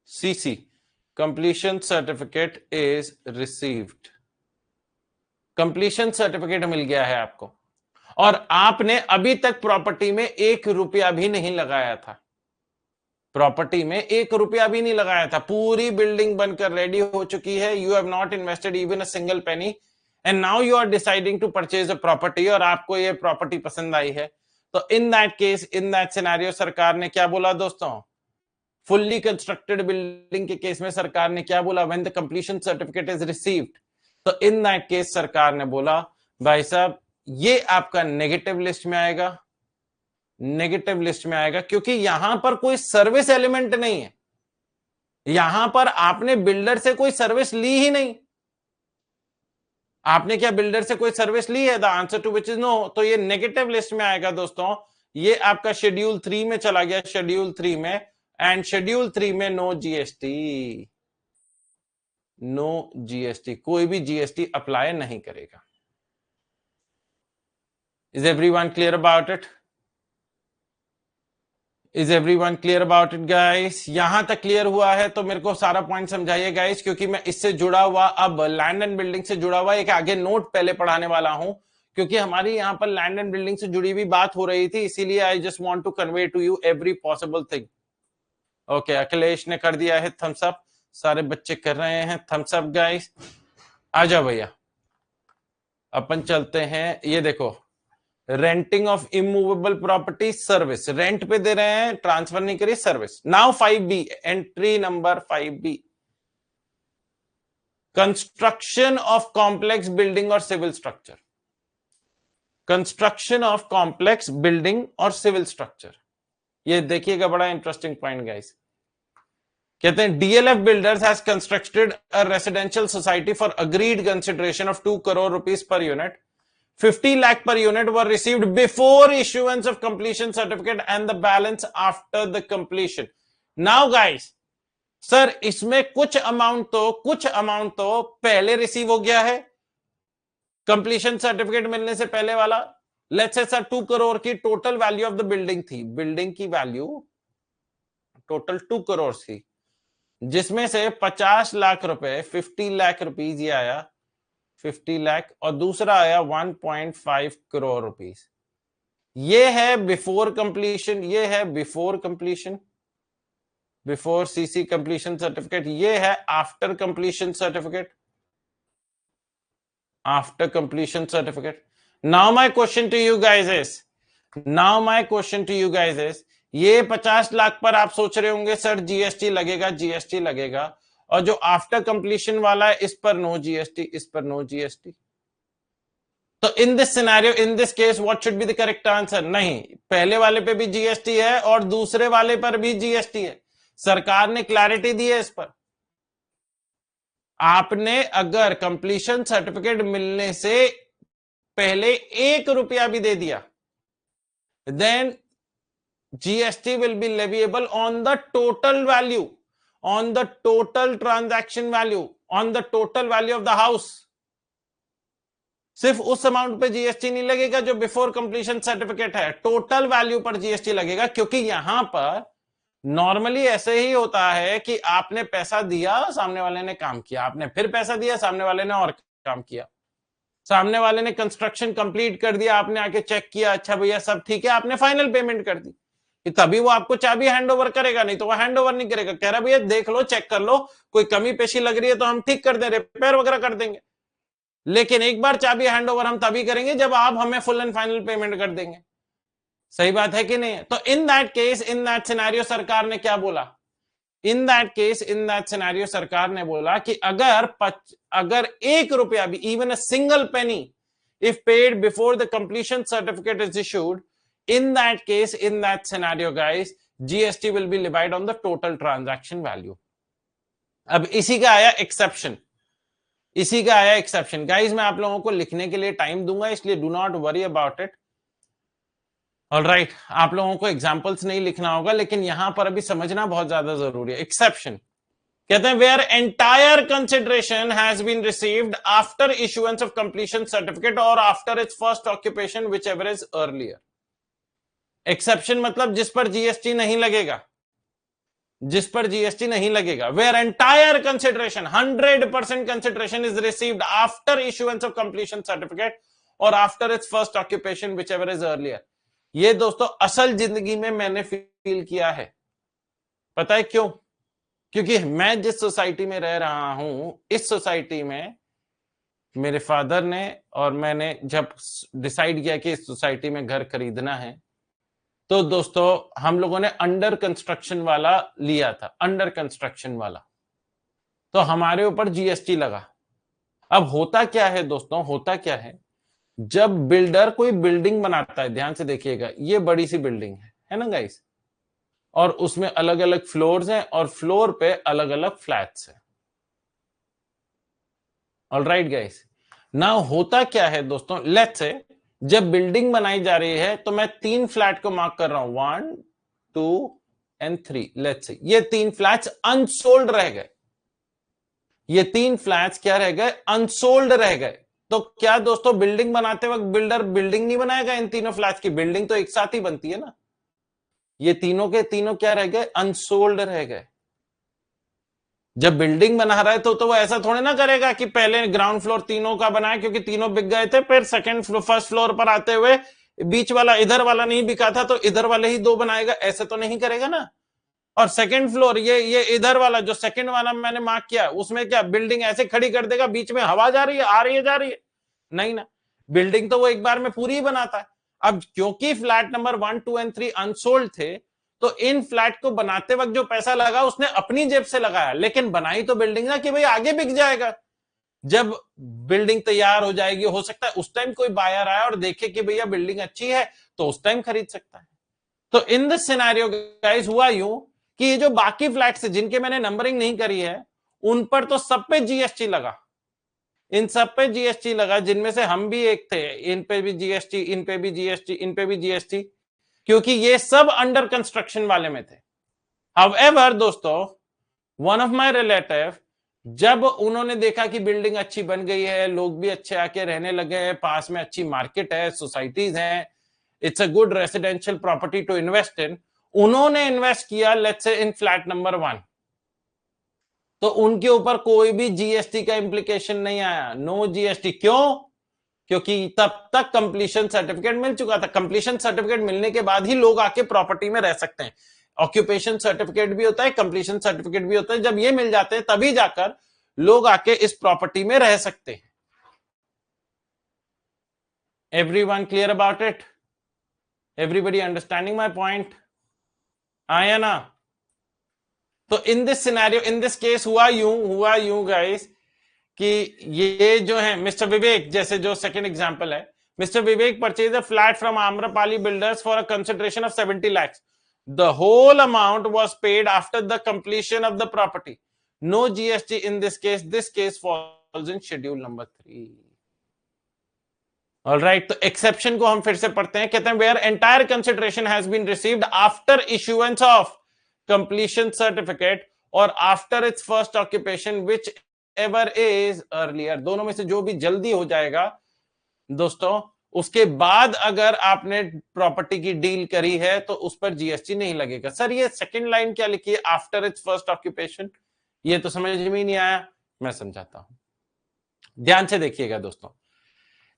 CC completion certificate is received. Completion certificate मिल गया है आपको और आपने अभी तक प्रॉपर्टी में 1 रुपया भी नहीं लगाया था। प्रॉपर्टी में 1 रुपया भी नहीं लगाया था, पूरी बिल्डिंग बनकर रेडी हो चुकी है। You have not invested even a single penny and now you are deciding to purchase a property और आपको ये प्रॉपर्टी पसंद आई है। तो in that case, in that scenario सरकार ने क्या बोला दोस्तों? फुल्ली कंस्ट्रक्टेड बिल्डिंग के केस में सरकार ने क्या बोला? When the completion certificate is received, तो इन दैट केस सरकार ने बोला भाई साहब ये आपका नेगेटिव लिस्ट में आएगा, नेगेटिव लिस्ट में आएगा क्योंकि यहां पर कोई सर्विस एलिमेंट नहीं है। यहां पर आपने बिल्डर से कोई सर्विस ली ही नहीं। आपने क्या बिल्डर से कोई सर्विस ली है? The answer to which is no. तो ये नेगेटिव लिस्ट में आएगा दोस्तों। ये आपका शेड्यूल 3 में चला गया, शेड्यूल 3 में, एंड शेड्यूल 3 में नो जीएसटी, नो जीएसटी, कोई भी जीएसटी अप्लाई नहीं करेगा। Is everyone clear about it? Is everyone clear about it guys? यहां तक क्लियर हुआ है तो मेरे को सारा पॉइंट समझाइए गाइस, क्योंकि मैं इससे जुड़ा हुआ अब लैंड एंड बिल्डिंग से जुड़ा हुआ एक आगे नोट पहले पढ़ाने वाला हूं, क्योंकि हमारी यहां पर लैंड एंड बिल्डिंग से जुड़ी हुई बात हो रही थी, इसीलिए I just want to convey to you every possible thing. Okay, Akhilesh ने कर दिया है थम्स अप, सारे बच्चे कर रहे हैं थम्स अप गाइस। आ जाओ भैया, अपन चलते हैं। ये देखो, renting of immovable property service, rent पे दे रहे हैं, ट्रांसफर नहीं करी, service. Now 5B, entry number 5B, construction of complex building और civil structure. Construction of complex building और सिविल स्ट्रक्चर, ये देखिएगा बड़ा इंटरेस्टिंग पॉइंट गाइस। कहते हैं DLF builders has constructed a residential society for agreed consideration of 2 crore rupees per unit, 50 lakh per unit were received before issuance of completion certificate and the balance after the completion. Now guys, sir इसमें कुछ amount तो पहले receive हो गया है, completion certificate मिलने से पहले वाला। लेट्स से सर 2 करोड़ की total value of the building थी, बिल्डिंग की वैल्यू टोटल 2 करोड़ थी, जिसमें से 50 लाख रुपए, 50 लाख रुपीज ये आया, 50 लाख, और दूसरा आया 1.5 करोड़ रुपीस। ये है बिफोर कंप्लीशन, ये है before completion, before CC completion certificate, ये है after completion certificate, after completion certificate. Now my question to you guys is, ये 50 लाख पर आप सोच रहे होंगे सर जीएसटी लगेगा, जीएसटी लगेगा, और जो आफ्टर कंप्लीशन वाला है इस पर नो जीएसटी, इस पर नो जीएसटी। तो in this scenario, in this case what should be the correct answer? नहीं, पहले वाले पे भी जीएसटी है और दूसरे वाले पर भी जीएसटी है। सरकार ने क्लैरिटी दी है इस पर। आपने अगर कंप्लीशन सर्टिफिकेट मिलने से पहले 1 रुपया भी दे दिया, then GST will be leviable on the total value, on the total transaction value, on the total value of the house. सिर्फ उस अमाउंट पे जीएसटी नहीं लगेगा जो बिफोर कंप्लीशन सर्टिफिकेट है, टोटल वैल्यू पर जीएसटी लगेगा, क्योंकि यहां पर नॉर्मली ऐसे ही होता है कि आपने पैसा दिया, सामने वाले ने काम किया, आपने फिर पैसा दिया, सामने वाले ने और काम किया, सामने वाले ने कंस्ट्रक्शन कंप्लीट कर दिया, आपने आके चेक किया, अच्छा भैया सब ठीक है, आपने फाइनल पेमेंट कर दी, तभी वो आपको चाबी हैंड ओवर करेगा, नहीं तो वो हैंड ओवर नहीं करेगा। कह रहा भैया देख लो, चेक कर लो, कोई कमी पेशी लग रही है तो हम ठीक कर दें, रिपेयर वगैरह कर देंगे, लेकिन एक बार चाबी हैंड ओवर हम तभी करेंगे जब आप हमें फुल एंड फाइनल पेमेंट कर देंगे। सही बात है कि नहीं? तो in that case, in that scenario सरकार ने क्या बोला? इन that case, in that scenario सरकार ने बोला कि अगर 1 रुपया भी, even a single Penney, if paid before the completion certificate is issued, in that case, in that scenario guys, GST will be levied on the total transaction value. अब इसी का आया एक्सेप्शन, इसी का आया एक्सेप्शन गाइस। मैं आप लोगों को लिखने के लिए टाइम दूंगा, इसलिए do not worry about it. Alright, आप लोगों को एग्जांपल्स नहीं लिखना होगा, लेकिन यहां पर अभी समझना बहुत ज्यादा जरूरी है। एक्सेप्शन कहते हैं where entire consideration has been received after issuance of completion certificate और after its first occupation whichever is earlier. Exception मतलब जिस पर जीएसटी नहीं लगेगा, जिस पर जीएसटी नहीं लगेगा। Where entire consideration, 100% consideration is received after issuance of completion certificate और after its first occupation whichever is earlier. ये दोस्तों असल जिंदगी में मैंने फील किया है। पता है क्यों? क्योंकि मैं जिस सोसाइटी में रह रहा हूं, इस सोसाइटी में मेरे फादर ने और मैंने जब डिसाइड किया कि इस सोसाइटी में घर खरीदना है, तो दोस्तों हम लोगों ने अंडर कंस्ट्रक्शन वाला लिया था, अंडर कंस्ट्रक्शन वाला, तो हमारे ऊपर जीएसटी लगा। अब होता क्या है दोस्तों, होता क्या है, जब बिल्डर कोई बिल्डिंग बनाता है, ध्यान से देखिएगा, ये बड़ी सी बिल्डिंग है ना गाइस, और उसमें अलग अलग फ्लोर्स हैं और फ्लोर पे अलग अलग फ्लैट्स हैं। ऑलराइट गाइस, नाउ होता क्या है दोस्तों, लेट्स से जब बिल्डिंग बनाई जा रही है तो मैं 3 फ्लैट को मार्क कर रहा हूं, 1 2 एंड 3। लेट्स से ये 3 फ्लैट्स अनसोल्ड रह गए, ये 3 फ्लैट्स क्या रह गए, अनसोल्ड रह गए। तो क्या दोस्तों बिल्डिंग बनाते वक्त बिल्डर बिल्डिंग नहीं बनाएगा इन तीनों फ्लैट्स की? बिल्डिंग तो एक साथ ही बनती है ना। ये तीनों के तीनों क्या रह गए, अनसोल्ड रह गए। जब बिल्डिंग बना रहा है तो वो ऐसा थोड़ी ना करेगा कि पहले ग्राउंड फ्लोर तीनों का बनाया क्योंकि तीनों बिक गए थे, फिर सेकंड फर्स्ट फ्लोर पर आते हुए बीच वाला, इधर वाला नहीं बिका था तो इधर वाले ही 2 बनाएगा, ऐसे तो नहीं करेगा ना। और सेकंड फ्लोर, ये इधर वाला जो सेकंड वाला मैंने मार्क किया, उसमें क्या बिल्डिंग ऐसे खड़ी कर देगा, बीच में हवा जा रही है, आ रही है, जा रही है? नहीं ना, बिल्डिंग तो वो एक बार में पूरी ही बनाता है। अब क्योंकि फ्लैट नंबर 1 2 एंड 3 अनसोल्ड थे, तो इन फ्लैट को बनाते वक्त जो पैसा लगा उसने अपनी जेब से लगाया, लेकिन बनाई तो बिल्डिंग ना कि भाई आगे बिक जाएगा। जब बिल्डिंग तैयार हो जाएगी, हो सकता है उस टाइम कोई बायर आया और देखे कि भैया बिल्डिंग अच्छी है तो उस टाइम खरीद सकता है। तो इन दिस सिनेरियो गाइस हुआ यूं कि ये जो बाकी फ्लैट्स है जिनके मैंने नंबरिंग नहीं करी है, उन पर तो सब पे जीएसटी लगा, इन सब पे जीएसटी लगा, जिनमें से हम भी एक थे। इन पे भी जीएसटी, इन पे भी जीएसटी, इन पे भी जीएसटी, क्योंकि ये सब अंडर कंस्ट्रक्शन वाले में थे। हाउएवर दोस्तों, वन ऑफ माय रिलेटिव, जब उन्होंने देखा कि बिल्डिंग अच्छी बन गई है, लोग भी अच्छे आके रहने लगे हैं, पास में अच्छी मार्केट है, सोसाइटीज हैं, it's a good residential property to invest in, उन्होंने इन्वेस्ट किया let's say in flat number 1। तो उनके ऊपर कोई भी जीएसटी का इंप्लीकेशन नहीं आया, नो जीएसटी। क्यों? क्योंकि तब तक कंप्लीशन सर्टिफिकेट मिल चुका था। कंप्लीशन सर्टिफिकेट मिलने के बाद ही लोग आके प्रॉपर्टी में रह सकते हैं। ऑक्यूपेशन सर्टिफिकेट भी होता है, कंप्लीशन सर्टिफिकेट भी होता है, जब ये मिल जाते हैं तभी जाकर लोग आके इस प्रॉपर्टी में रह सकते हैं। Everyone clear about it? Everybody understanding my point? आया ना? तो in this scenario, in this case हुआ यूं गाइस कि ये जो है मिस्टर विवेक, जैसे जो सेकंड एग्जांपल है, mister Vivek purchase a flat from Amrapali builders for a consideration of 70 lakhs. The whole amount was paid after the completion of the property. No GST in this case. This case falls in schedule number 3. All right, तो exception को हम फिर से पढ़ते हैं। कहते हैं where entire consideration has been received after issuance of completion certificate or after its first occupation, which ever is earlier, दोनों में से जो भी जल्दी हो जाएगा दोस्तों, उसके बाद अगर आपने प्रॉपर्टी की डील करी है तो उस पर जीएसटी नहीं लगेगा। सर ये सेकंड लाइन क्या लिखी है, आफ्टर इट्स फर्स्ट ऑक्यूपेशन, ये तो समझ में नहीं आया, मैं समझाता हूं, ध्यान से देखिएगा दोस्तों।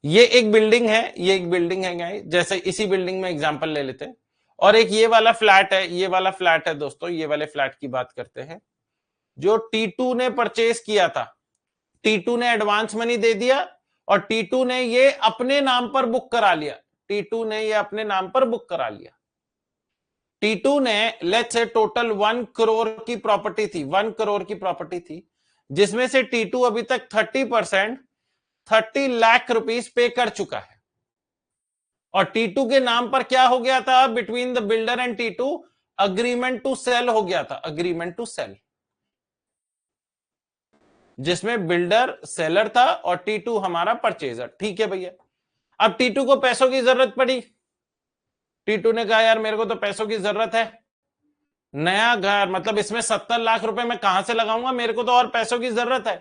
ये एक बिल्डिंग है, ये एक बिल्डिंग है गाइस, जैसे इसी बिल्डिंग में एग्जांपल ले लेते हैं, और एक ये वाला फ्लैट है, ये वाला फ्लैट है दोस्तों, ये वाले फ्लैट की बात करते हैं जो T2 ने परचेज किया था। T2 ने एडवांस मनी दे दिया और T2 ने ये अपने नाम पर बुक करा लिया, T2 ने ये अपने नाम पर बुक करा लिया। T2 ने लेट्स से टोटल 1 करोड़ की प्रॉपर्टी थी, 1 करोड़ की प्रॉपर्टी थी, जिसमें से T2 अभी तक 30% 30 लाख रुपीस पे कर चुका है, और T2 के नाम पर क्या हो गया था, between the builder and T2 agreement to sale हो गया था, अग्रीमेंट टू सेल, जिसमें बिल्डर सेलर था और T2 हमारा परचेजर। ठीक है भैया, अब T2 को पैसों की जरूरत पड़ी, T2 ने कहा यार मेरे को तो पैसों की जरूरत है, नया घर मतलब इसमें 70 लाख रुपए मैं कहां से लगाऊंगा, मेरे को तो और पैसों की जरूरत है।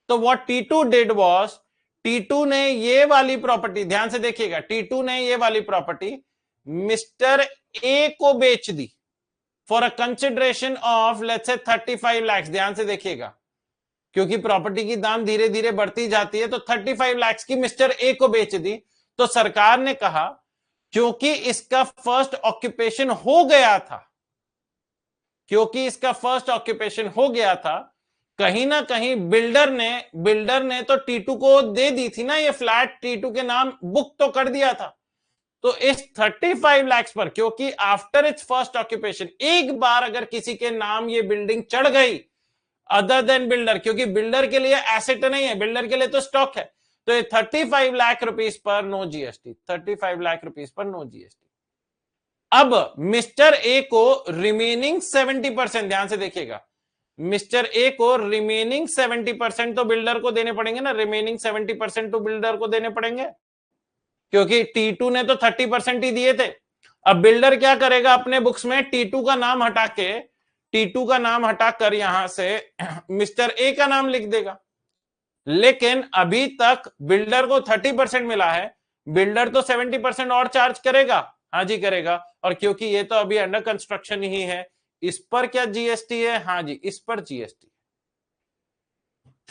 तो what T2 did was, T2 ने ये वाली प्रॉपर्टी, ध्यान से देखिएगा, T2 ने ये वाली प्रॉपर्टी मिस्टर ए को बेच दी for a consideration of let's say 35 lakh. ध्यान से देखिएगा, क्योंकि प्रॉपर्टी की दाम धीरे धीरे बढ़ती जाती है, तो 35 लाख की मिस्टर ए को बेच दी। तो सरकार ने कहा क्योंकि इसका फर्स्ट ऑक्यूपेशन हो गया था, क्योंकि इसका फर्स्ट ऑक्यूपेशन हो गया था, कहीं ना कहीं बिल्डर ने तो T2 को दे दी थी ना ये फ्लैट, T2 के नाम बुक तो कर दिया था। तो इस 35 लाख पर, क्योंकि आफ्टर इट्स फर्स्ट ऑक्यूपेशन एक बार अगर किसी के नाम ये बिल्डिंग चढ़ गई अदर देन बिल्डर, क्योंकि बिल्डर के लिए एसेट नहीं है, बिल्डर के लिए तो स्टॉक है, तो ये 35 लाख रुपीस पर नो जीएसटी, 35 लाख रुपीस पर नो जीएसटी। अब मिस्टर ए को रिमेनिंग 70%, ध्यान से देखिएगा, मिस्टर ए को रिमेनिंग 70% तो बिल्डर को देने पड़ेंगे ना, रिमेनिंग 70% तो बिल्डर को देने पड़ेंगे, क्योंकि T2 ने तो 30% ही दिए थे। अब बिल्डर क्या करेगा, अपने बुक्स में T2 का नाम हटा के, T2 का नाम हटाकर यहां से मिस्टर ए का नाम लिख देगा, लेकिन अभी तक बिल्डर को 30% मिला है, बिल्डर तो 70% और चार्ज करेगा, हाँ जी करेगा, और क्योंकि ये तो अभी अंडर कंस्ट्रक्शन ही है, इस पर क्या जीएसटी है, हाँ जी इस पर जीएसटी।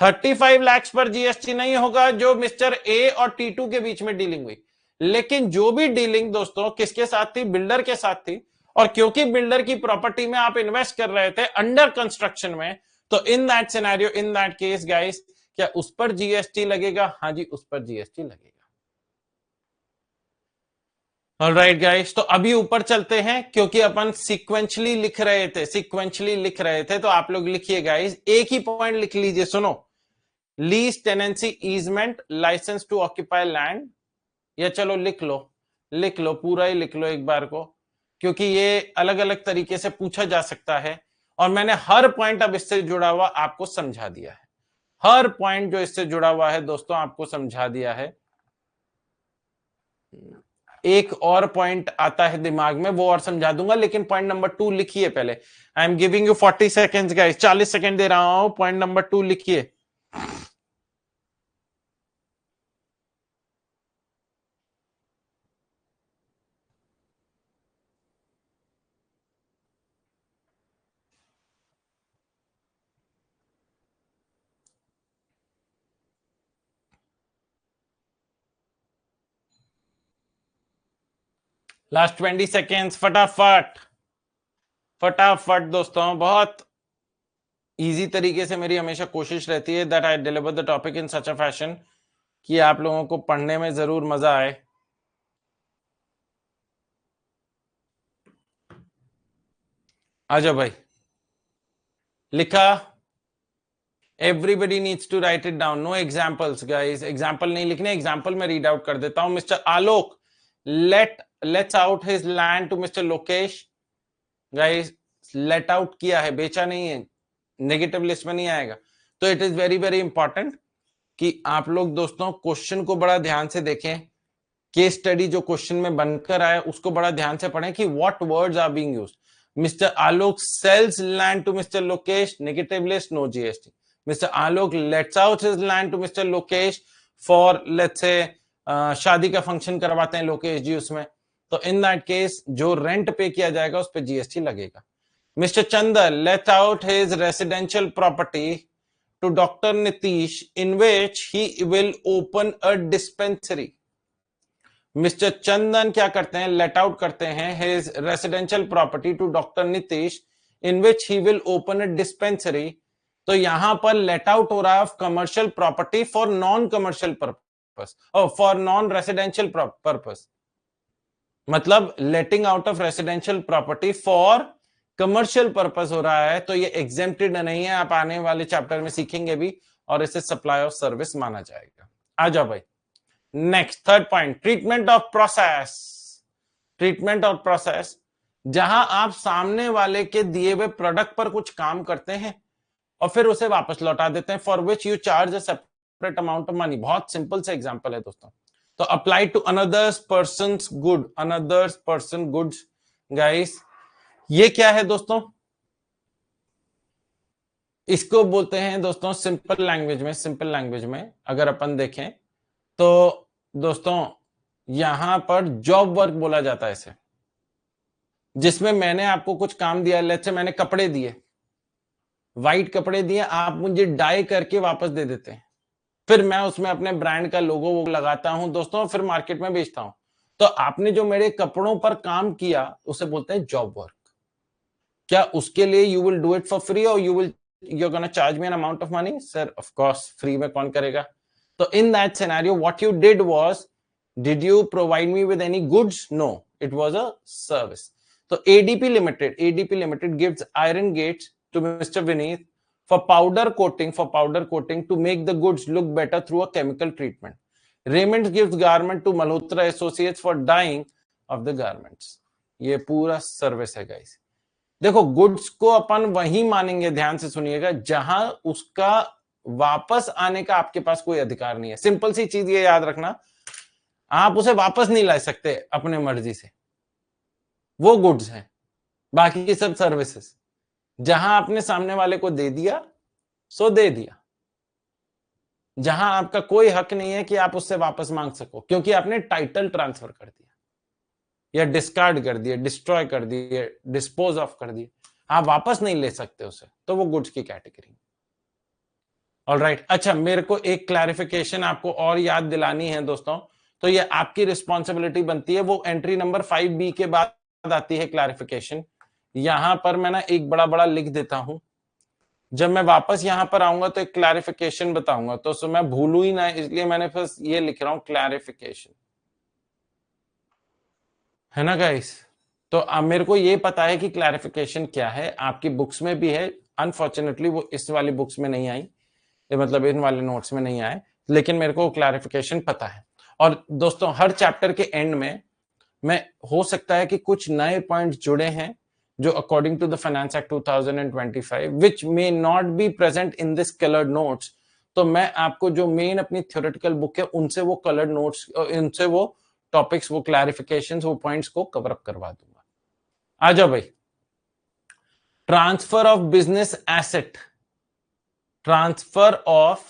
35 लाख पर जीएसटी नहीं होगा जो मिस्टर ए और T2 के बीच में डीलिंग हुई, लेकिन जो भी डीलिंग दोस्तों किसके साथ थी, बिल्डर के साथ थी, और क्योंकि बिल्डर की प्रॉपर्टी में आप इन्वेस्ट कर रहे थे अंडर कंस्ट्रक्शन में, तो in that scenario, in that case guys, क्या उस पर जीएसटी लगेगा, हाँ जी उस पर जीएसटी लगेगा। ऑलराइट गाइस, तो अभी ऊपर चलते हैं, क्योंकि अपन सिक्वेंशली लिख रहे थे, तो आप लोग लिखिए गाइस, एक ही पॉइंट लिख लीजिए, सुनो, lease tenancy easement licence to occupy land, या चलो लिख लो पूरा ही लिख लो एक बार को, क्योंकि ये अलग अलग तरीके से पूछा जा सकता है, और मैंने हर पॉइंट अब इससे जुड़ा हुआ आपको समझा दिया है, हर पॉइंट जो इससे जुड़ा हुआ है दोस्तों आपको समझा दिया है। एक और पॉइंट आता है दिमाग में, वो और समझा दूंगा, लेकिन पॉइंट नंबर 2 लिखिए पहले। I am giving you 40 seconds guys, 40 second दे रहा हूं, पॉइंट नंबर 2 लिखिए। लास्ट 20 सेकेंड्स, फटाफट फटाफट दोस्तों, बहुत इजी तरीके से मेरी हमेशा कोशिश रहती है that I deliver the topic in such a fashion कि आप लोगों को पढ़ने में जरूर मजा आए। आ जाओ भाई, लिखा, everybody needs to write it down, no examples guys, example नहीं लिखने, एग्जाम्पल मैं रीड आउट कर देता हूं। Mister Alok lets out his land to mister Lokesh, guys let out किया है, बेचा नहीं है, नेगेटिव लिस्ट में नहीं आएगा। तो it is very very important कि आप लोग दोस्तों क्वेश्चन को बड़ा ध्यान से देखें, केस स्टडी जो क्वेश्चन में बनकर आया उसको बड़ा ध्यान से पढ़ें कि what words are being used. Mister Alok sells land to mister Lokesh, negative list, no GST. Mister Alok lets out his land to mister Lokesh for let's say शादी का फंक्शन करवाते हैं लोकेश जी उसमें, तो इन दैट केस जो रेंट पे किया जाएगा उस पर जीएसटी लगेगा। Mister Chandan let out his residential property to doctor Nitish in which he will open a dispensary. Mister Chandan क्या करते हैं, लेट आउट करते हैं his residential property to doctor Nitish in which he will open a dispensary. तो यहां पर let out हो रहा है of commercial property for non commercial purpose और फॉर नॉन रेसिडेंशियल पर्पस, मतलब लेटिंग out of residential property for commercial purpose हो रहा है, तो ये एग्जेम्प्टेड नहीं है, आप आने वाले चैप्टर में सीखेंगे भी, और इसे सप्लाई ऑफ सर्विस माना जाएगा। आ जाओ भाई next third point, treatment of process. Treatment of process, जहां आप सामने वाले के दिए हुए प्रोडक्ट पर कुछ काम करते हैं और फिर उसे वापस लौटा देते हैं, for which you charge a separate amount of money. बहुत सिंपल से एग्जांपल है दोस्तों। तो apply to another's person's good, another's person goods. Guys ये क्या है दोस्तों, इसको बोलते हैं दोस्तों सिंपल लैंग्वेज में, सिंपल लैंग्वेज में अगर अपन देखें तो दोस्तों यहां पर जॉब वर्क बोला जाता है इसे, जिसमें मैंने आपको कुछ काम दिया, लेट्स से मैंने कपड़े दिए, व्हाइट कपड़े दिए, आप मुझे डाई करके वापस दे देते हैं, फिर मैं उसमें अपने ब्रांड का लोगो वो लगाता हूं दोस्तों, फिर मार्केट में बेचता हूं। तो आपने जो मेरे कपड़ों पर काम किया उसे बोलते हैं जॉब वर्क। क्या उसके लिए you will do it for free और you're gonna charge me an amount of money? Sir, of course, free में कौन करेगा? So in that scenario, what you did was, did you provide me with any goods? No, it was a service. So ADP Limited gives iron gates to Mr. Vineet for powder coating to make the goods look better through a chemical treatment. Raymond gives garment to Malhotra Associates for dyeing of the garments. ये पूरा service है guys. देखो goods को अपन वही मानेंगे, ध्यान से सुनिएगा, जहां उसका वापस आने का आपके पास कोई अधिकार नहीं है। सिंपल सी चीज ये याद रखना, आप उसे वापस नहीं ला सकते अपने मर्जी से, वो गुड्स हैं। बाकी की सब सर्विसेज, जहां आपने सामने वाले को दे दिया सो दे दिया, जहां आपका कोई हक नहीं है कि आप उससे वापस मांग सको, क्योंकि आपने टाइटल ट्रांसफर कर दिया या डिस्कार्ड कर दिए, डिस्ट्रॉय कर दिए, डिस्पोज ऑफ कर दिए, आप वापस नहीं ले सकते उसे, तो वो गुड्स की कैटेगरी। ऑलराइट, अच्छा मेरे को एक क्लैरिफिकेशन आपको और याद दिलानी है दोस्तों, तो ये आपकी रिस्पॉन्सिबिलिटी बनती है, वो एंट्री नंबर 5B के बाद आती है क्लैरिफिकेशन। यहां पर मैं ना एक बड़ा बड़ा लिख देता हूं, जब मैं वापस यहां पर आऊंगा तो एक क्लैरिफिकेशन बताऊंगा, तो मैं भूलू ही ना, इसलिए मैंने बस ये लिख रहा हूं क्लैरिफिकेशन, है ना गाइस। तो अब मेरे को ये पता है कि क्लैरिफिकेशन क्या है, आपकी बुक्स में भी है, अनफॉर्चुनेटली वो इस वाली बुक्स में नहीं आई, मतलब इन वाले नोट्स में नहीं आए, लेकिन मेरे को क्लैरिफिकेशन पता है। और दोस्तों हर चैप्टर के एंड में मैं, हो सकता है कि कुछ नए पॉइंट्स जुड़े हैं जो according to the finance act 2025 which may not be present in this coloured notes, तो मैं आपको जो मेन अपनी थ्योरेटिकल बुक है उनसे वो कलर्ड नोट्स, उनसे वो टॉपिक्स, वो क्लैरिफिकेशंस, वो पॉइंट्स को कवर अप करवा दूंगा। आ जाओ भाई, transfer of business asset, transfer of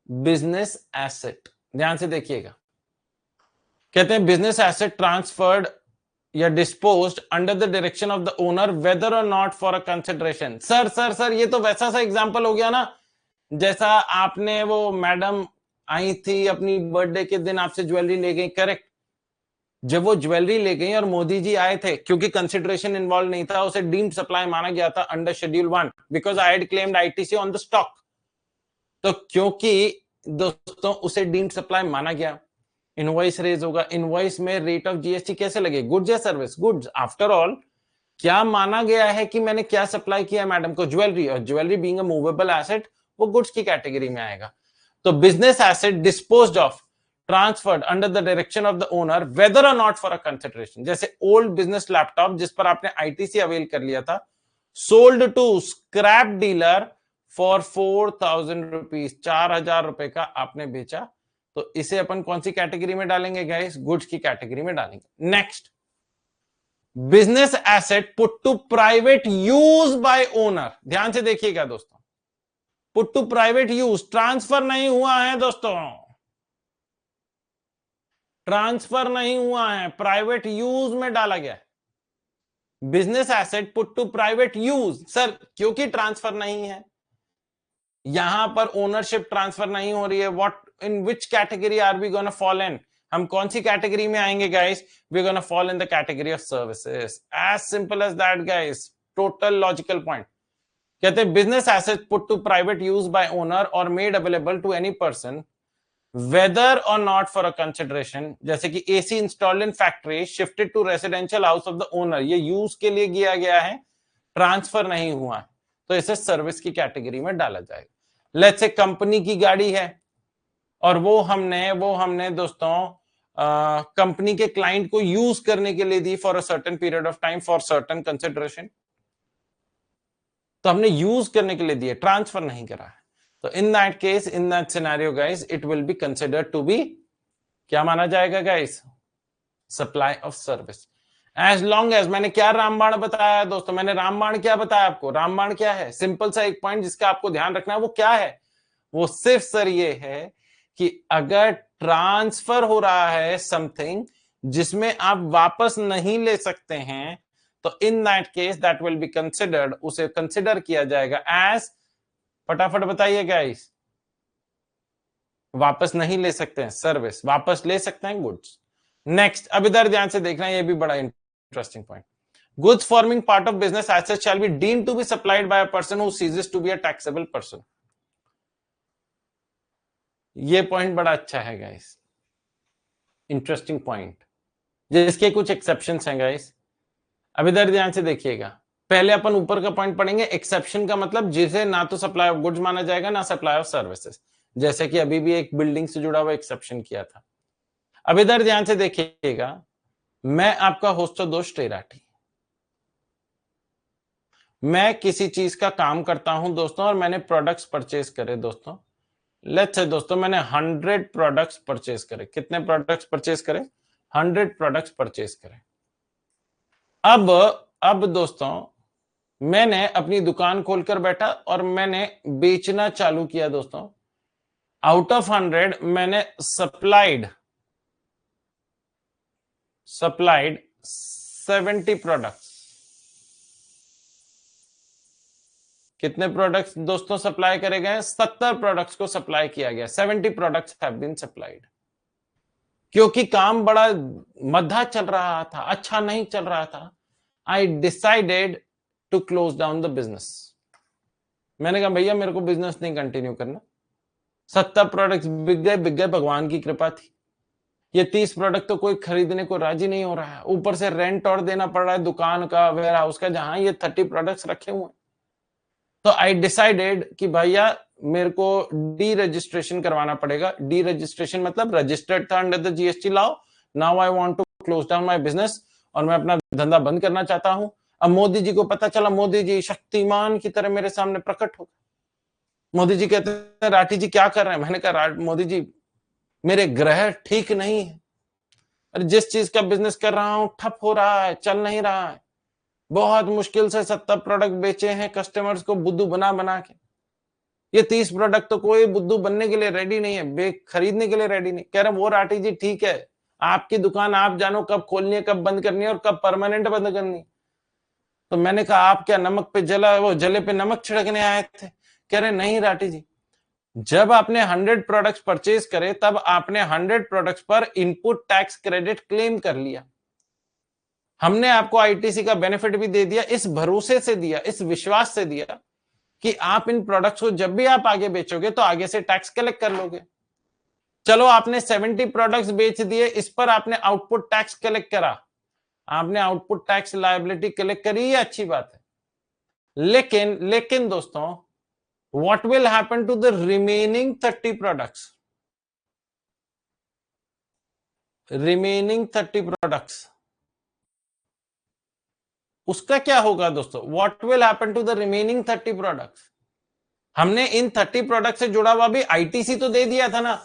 business asset, ध्यान से देखिएगा, कहते हैं बिजनेस एसेट ट्रांसफर्ड या disposed under the direction of the owner whether और not for a consideration. Sir ये तो वैसा सा एग्जांपल हो गया ना, जैसा आपने वो मैडम आई थी अपनी बर्थडे के दिन, आपसे ज्वेलरी ले गई, करेक्ट। जब वो ज्वेलरी ले गई और मोदी जी आए थे, क्योंकि कंसिडरेशन इन्वॉल्व नहीं था, उसे डीम्ड सप्लाई माना गया था under schedule 1 because I had claimed ITC on the stock. तो क्योंकि दोस्तों उसे डीम्ड सप्लाई माना गया, इनवॉइस रेज होगा, इनवॉइस में रेट ऑफ जीएसटी कैसे लगे, गुड्स या सर्विस, गुड्स। आफ्टर ऑल क्या माना गया है कि मैंने क्या सप्लाई किया मैडम को, ज्वेलरी, और jewellery being a movable asset वो गुड्स की कैटेगरी में आएगा। तो business asset disposed of, transferred under the direction of the owner whether और नॉट फॉर अ कंसिडरेशन, जैसे ओल्ड बिजनेस लैपटॉप जिस पर आपने आईटीसी अवेल कर लिया था, sold to scrap dealer for 4,000 rupees, 4,000 रुपए का आपने बेचा, तो इसे अपन कौन सी कैटेगरी में डालेंगे गाइस, गुड्स की कैटेगरी में डालेंगे। Next, business asset put to private use by owner, ध्यान से देखिएगा दोस्तों, put to private use, transfer नहीं हुआ है दोस्तों, ट्रांसफर नहीं हुआ है, प्राइवेट यूज में डाला गया है। Business asset put to private use, sir क्योंकि ट्रांसफर नहीं है, यहां पर ओनरशिप ट्रांसफर नहीं हो रही है, what in which category are we gonna fall in, हम कौन सी कैटेगरी में आएंगे guys, we gonna fall in the category of services, as simple as that guys, total logical point. कहते हैं business asset put to private use by owner और made available to any person whether और not for a consideration, जैसे कि AC installed in factory shifted to residential house of the owner, ये use के लिए किया गया है, ट्रांसफर नहीं हुआ, तो इसे सर्विस की कैटेगरी में डाला जाएगा। लेट्स से कंपनी की गाड़ी है और वो हमने दोस्तों कंपनी के क्लाइंट को यूज करने के लिए दी for a certain period of time for certain consideration, तो हमने यूज करने के लिए दिए, ट्रांसफर नहीं करा है, तो in that case, in that scenario guys, it will be considered to be, क्या माना जाएगा guys, supply of service. As long as, मैंने क्या रामबाण बताया दोस्तों, मैंने रामबाण क्या बताया आपको, रामबाण क्या है, सिंपल सा एक पॉइंट जिसका आपको ध्यान रखना है, वो क्या है, वो सिर्फ सर ये है कि अगर ट्रांसफर हो रहा है समथिंग जिसमें आप वापस नहीं ले सकते हैं, तो in that case that will be considered, उसे कंसिडर किया जाएगा एज, फटाफट बताइए गाइस, वापस नहीं ले सकते हैं सर्विस, वापस ले सकते हैं गुड्स। नेक्स्ट, अब इधर ध्यान से देखना, ये भी बड़ा interesting point, goods forming part of business asset shall be deemed to be supplied by a person who ceases to be a taxable person. ये पॉइंट बड़ा अच्छा है गाइस, इंटरेस्टिंग पॉइंट, जिसके कुछ एक्सेप्शंस हैं गाइस। अब इधर ध्यान से देखिएगा, पहले अपन ऊपर का पॉइंट पढ़ेंगे, एक्सेप्शन का मतलब जिसे ना तो सप्लाई ऑफ गुड्स माना जाएगा ना सप्लाई ऑफ सर्विसेज, जैसे कि अभी भी एक बिल्डिंग से जुड़ा हुआ एक्सेप्शन किया था। अब इधर ध्यान से देखिएगा, मैं आपका होस्ट दोस्त राठी, मैं किसी चीज का काम करता हूं दोस्तों और मैंने प्रोडक्ट्स परचेज करे दोस्तों, लेट्स से दोस्तों मैंने 100 प्रोडक्ट्स परचेज करे, कितने प्रोडक्ट्स परचेज करे, 100 प्रोडक्ट्स परचेज करे। अब दोस्तों मैंने अपनी दुकान खोलकर बैठा और मैंने बेचना चालू किया दोस्तों, आउट ऑफ 100 मैंने सप्लाइड 70 प्रोडक्ट्स, कितने प्रोडक्ट्स दोस्तों सप्लाई करे गए, 70 प्रोडक्ट्स को सप्लाई किया गया, 70 प्रोडक्ट्स हैव बीन सप्लाइड, क्योंकि काम बड़ा मद्दा चल रहा था, अच्छा नहीं चल रहा था, I decided to close down the business. मैंने कहा भैया मेरे को बिजनेस नहीं कंटिन्यू करना, 70 प्रोडक्ट्स बिक गए, भगवान की कृपा थी, ये 30 प्रोडक्ट तो कोई खरीदने को राजी नहीं हो रहा है, ऊपर से रेंट और देना पड़ रहा है दुकान का, वेयर हाउस का, जहां ये 30 प्रोडक्ट्स रखे हुए हैं। तो आई डिसाइडेड कि भैया मेरे को डी रजिस्ट्रेशन करवाना पड़ेगा, डी रजिस्ट्रेशन मतलब रजिस्टर्ड था under the GST law, now I want to close down my business, और मैं अपना धंधा बंद करना चाहता हूं। अब मोदी जी को पता चला, मोदी जी शक्तिमान की तरह मेरे सामने प्रकट हो गए। मोदी जी कहते हैं राठी जी क्या कर रहे हैं, मैंने कहा मोदी जी मेरे ग्रह ठीक नहीं है, अरे जिस चीज का बिजनेस कर रहा हूं ठप हो रहा है, चल नहीं रहा है, बहुत मुश्किल से 70 प्रोडक्ट बेचे हैं कस्टमर्स को बुद्धू बना बना के, ये 30 प्रोडक्ट तो कोई बुद्धू बनने के लिए रेडी नहीं है, खरीदने के लिए रेडी नहीं। कह रहे वो राठी जी ठीक है, आपकी दुकान आप जानो कब खोलनी है, कब बंद करनी है और कब परमानेंट बंद करनी। तो मैंने कहा आप क्या नमक पे जले पे नमक छिड़कने आए थे? कह रहे नहीं राठी जी, जब आपने 100 प्रोडक्ट्स परचेज करे तब आपने 100 प्रोडक्ट्स पर इनपुट टैक्स क्रेडिट क्लेम कर लिया, हमने आपको आईटीसी का बेनिफिट भी दे दिया, इस भरोसे से दिया, इस विश्वास से दिया कि आप इन प्रोडक्ट्स को जब भी आप आगे बेचोगे तो आगे से टैक्स कलेक्ट कर लोगे। चलो आपने 70 प्रोडक्ट्स बेच दिए, इस पर आपने आउटपुट टैक्स कलेक्ट करा, आपने आउटपुट टैक्स लायबिलिटी कलेक्ट करी, ये अच्छी बात है, लेकिन दोस्तों what will happen to the remaining 30 products, उसका क्या होगा दोस्तों, what will happen to the remaining 30 products? हमने इन 30 प्रोडक्ट से जुड़ा हुआ भी आईटीसी तो दे दिया था ना,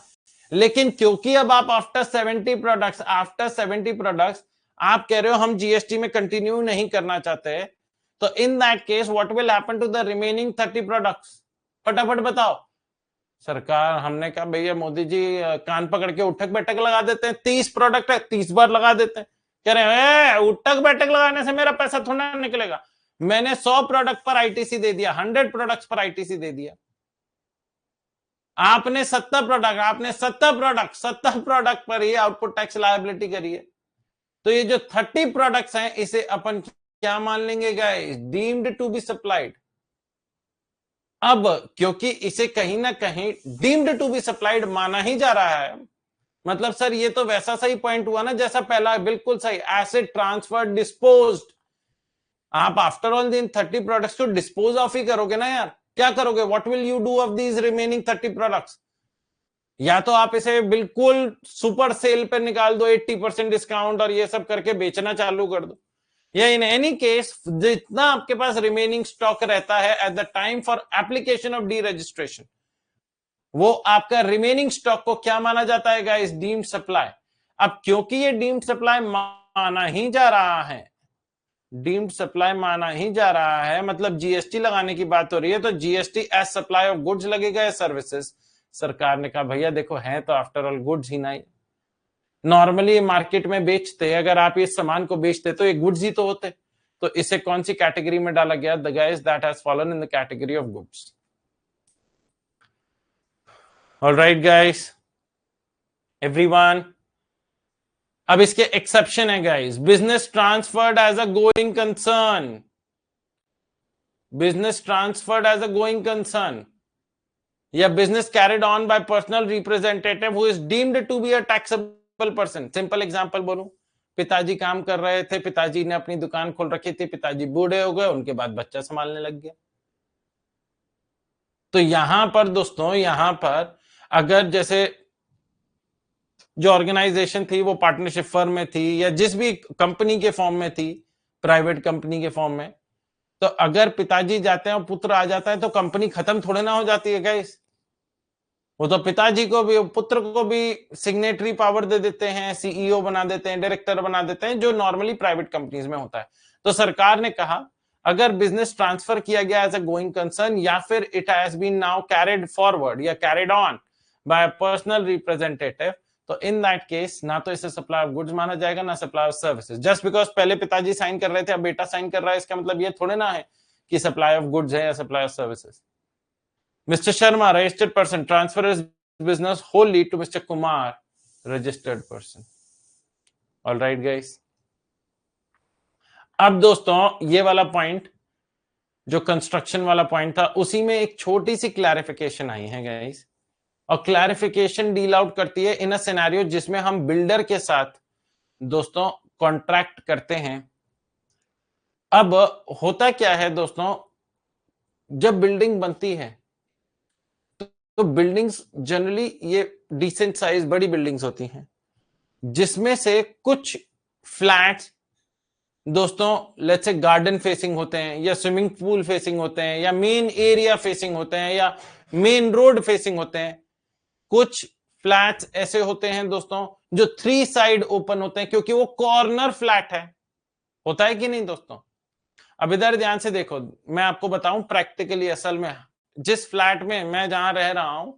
लेकिन क्योंकि अब आप आफ्टर 70 प्रोडक्ट्स आप कह रहे हो हम जीएसटी में कंटिन्यू नहीं करना चाहते, तो in that case what will happen to the remaining 30 products, फटाफट बताओ। सरकार, हमने कहा भैया मोदी जी कान पकड़ के उठक बैठक लगा देते हैं, 30 प्रोडक्ट है 30 बार लगा देते हैं। कह रहे हैं उठक बैठक लगाने से मेरा पैसा थोड़ा निकलेगा। मैंने 100 प्रोडक्ट पर आईटीसी दे दिया, 100 प्रोडक्ट्स पर आईटीसी दे दिया। आपने 70 प्रोडक्ट पर ही आउटपुट टैक्स लायबिलिटी करी है। तो ये जो 30 प्रोडक्ट्स हैं इसे अपन क्या मान लेंगे guys, deemed to be supplied. अब क्योंकि इसे कहीं ना कहीं डीम्ड टू बी सप्लाइड माना ही जा रहा है, मतलब सर ये तो वैसा सही पॉइंट हुआ ना जैसा पहला, बिल्कुल सही, एसेट ट्रांसफर डिस्पोज्ड। आप आफ्टर ऑल इन 30 प्रोडक्ट्स को डिस्पोज ऑफ ही करोगे ना यार, क्या करोगे, what will you do of these remaining 30 products? या तो आप इसे बिल्कुल सुपर सेल पे निकाल दो, 80% डिस्काउंट और ये सब करके बेचना चालू कर दो, या इन एनी केस जितना आपके पास रिमेनिंग स्टॉक रहता है at the time for application of D registration, वो आपका रिमेनिंग स्टॉक को क्या माना जाता है गाइस, डीम्ड सप्लाई। अब क्योंकि ये डीम्ड सप्लाई माना ही जा रहा है, डीम्ड सप्लाई माना ही जा रहा है, मतलब जीएसटी लगाने की बात हो रही है, तो GST as supply of goods लगेगा या सर्विसेज। सरकार ने कहा भैया देखो है तो आफ्टर ऑल गुड्स ही नहीं, नॉर्मली मार्केट में बेचते, अगर आप इस सामान को बेचते तो ये गुड्स ही तो होते, तो इसे कौन सी कैटेगरी में डाला गया, the guys that has fallen in the category of goods. Alright guys, everyone. अब इसके एक्सेप्शन है guys, business transferred as a going concern, business transferred as a going concern, या business carried on by personal representative who is deemed to be a taxable person. Simple example बोलूं, पिताजी काम कर रहे थे, पिताजी ने अपनी दुकान खोल रखी थी, पिताजी बूढ़े हो गए, उनके बाद बच्चा संभालने लग गया। तो यहां पर दोस्तों, यहां पर अगर जैसे जो ऑर्गेनाइजेशन थी वो पार्टनरशिप फर्म में थी या जिस भी कंपनी के फॉर्म में थी, प्राइवेट कंपनी के फॉर्म में, तो अगर पिताजी जाते हैं और पुत्र आ जाता है तो कंपनी खत्म थोड़े ना हो जाती है गाइस, वो तो पिताजी को भी पुत्र को भी सिग्नेटरी पावर दे देते हैं, सीईओ बना देते हैं, डायरेक्टर बना देते हैं, जो नॉर्मली प्राइवेट कंपनीज में होता है। तो सरकार ने कहा अगर बिजनेस ट्रांसफर किया गया एज अ गोइंग कंसर्न या फिर it has been now carried forward या carried on by personal representative, तो इन दैट केस ना तो इसे सप्लाई ऑफ गुड्स माना जाएगा ना supply of services. Just because पहले पिताजी साइन कर रहे थे अब बेटा साइन कर रहा है, इसका मतलब ये थोड़े ना है कि सप्लाई ऑफ गुड्स है या supply of services. Mr. Sharma, registered person, transfer his business wholly to Mr. Kumar, registered person. All right, guys. अब दोस्तों ये वाला पॉइंट जो कंस्ट्रक्शन वाला पॉइंट था, उसी में एक छोटी सी क्लैरिफिकेशन आई है गाइस, और क्लैरिफिकेशन डील आउट करती है इन अ सिनेरियो जिसमें हम बिल्डर के साथ दोस्तों कॉन्ट्रैक्ट करते हैं। अब होता क्या है दोस्तों, जब बिल्डिंग बनती है तो बिल्डिंग्स जनरली ये डिसेंट साइज बड़ी बिल्डिंग्स होती हैं, जिसमें से कुछ फ्लैट्स दोस्तों लेट्स से गार्डन फेसिंग होते हैं या स्विमिंग पूल फेसिंग होते हैं या मेन एरिया फेसिंग होते हैं या मेन रोड फेसिंग होते हैं। कुछ फ्लैट्स ऐसे होते हैं दोस्तों जो 3 साइड ओपन होते हैं क्योंकि वो कॉर्नर फ्लैट है, होता है कि नहीं दोस्तों। अब इधर ध्यान से देखो, मैं आपको बताऊं प्रैक्टिकली असल में जिस फ्लैट में मैं जहां रह रहा हूं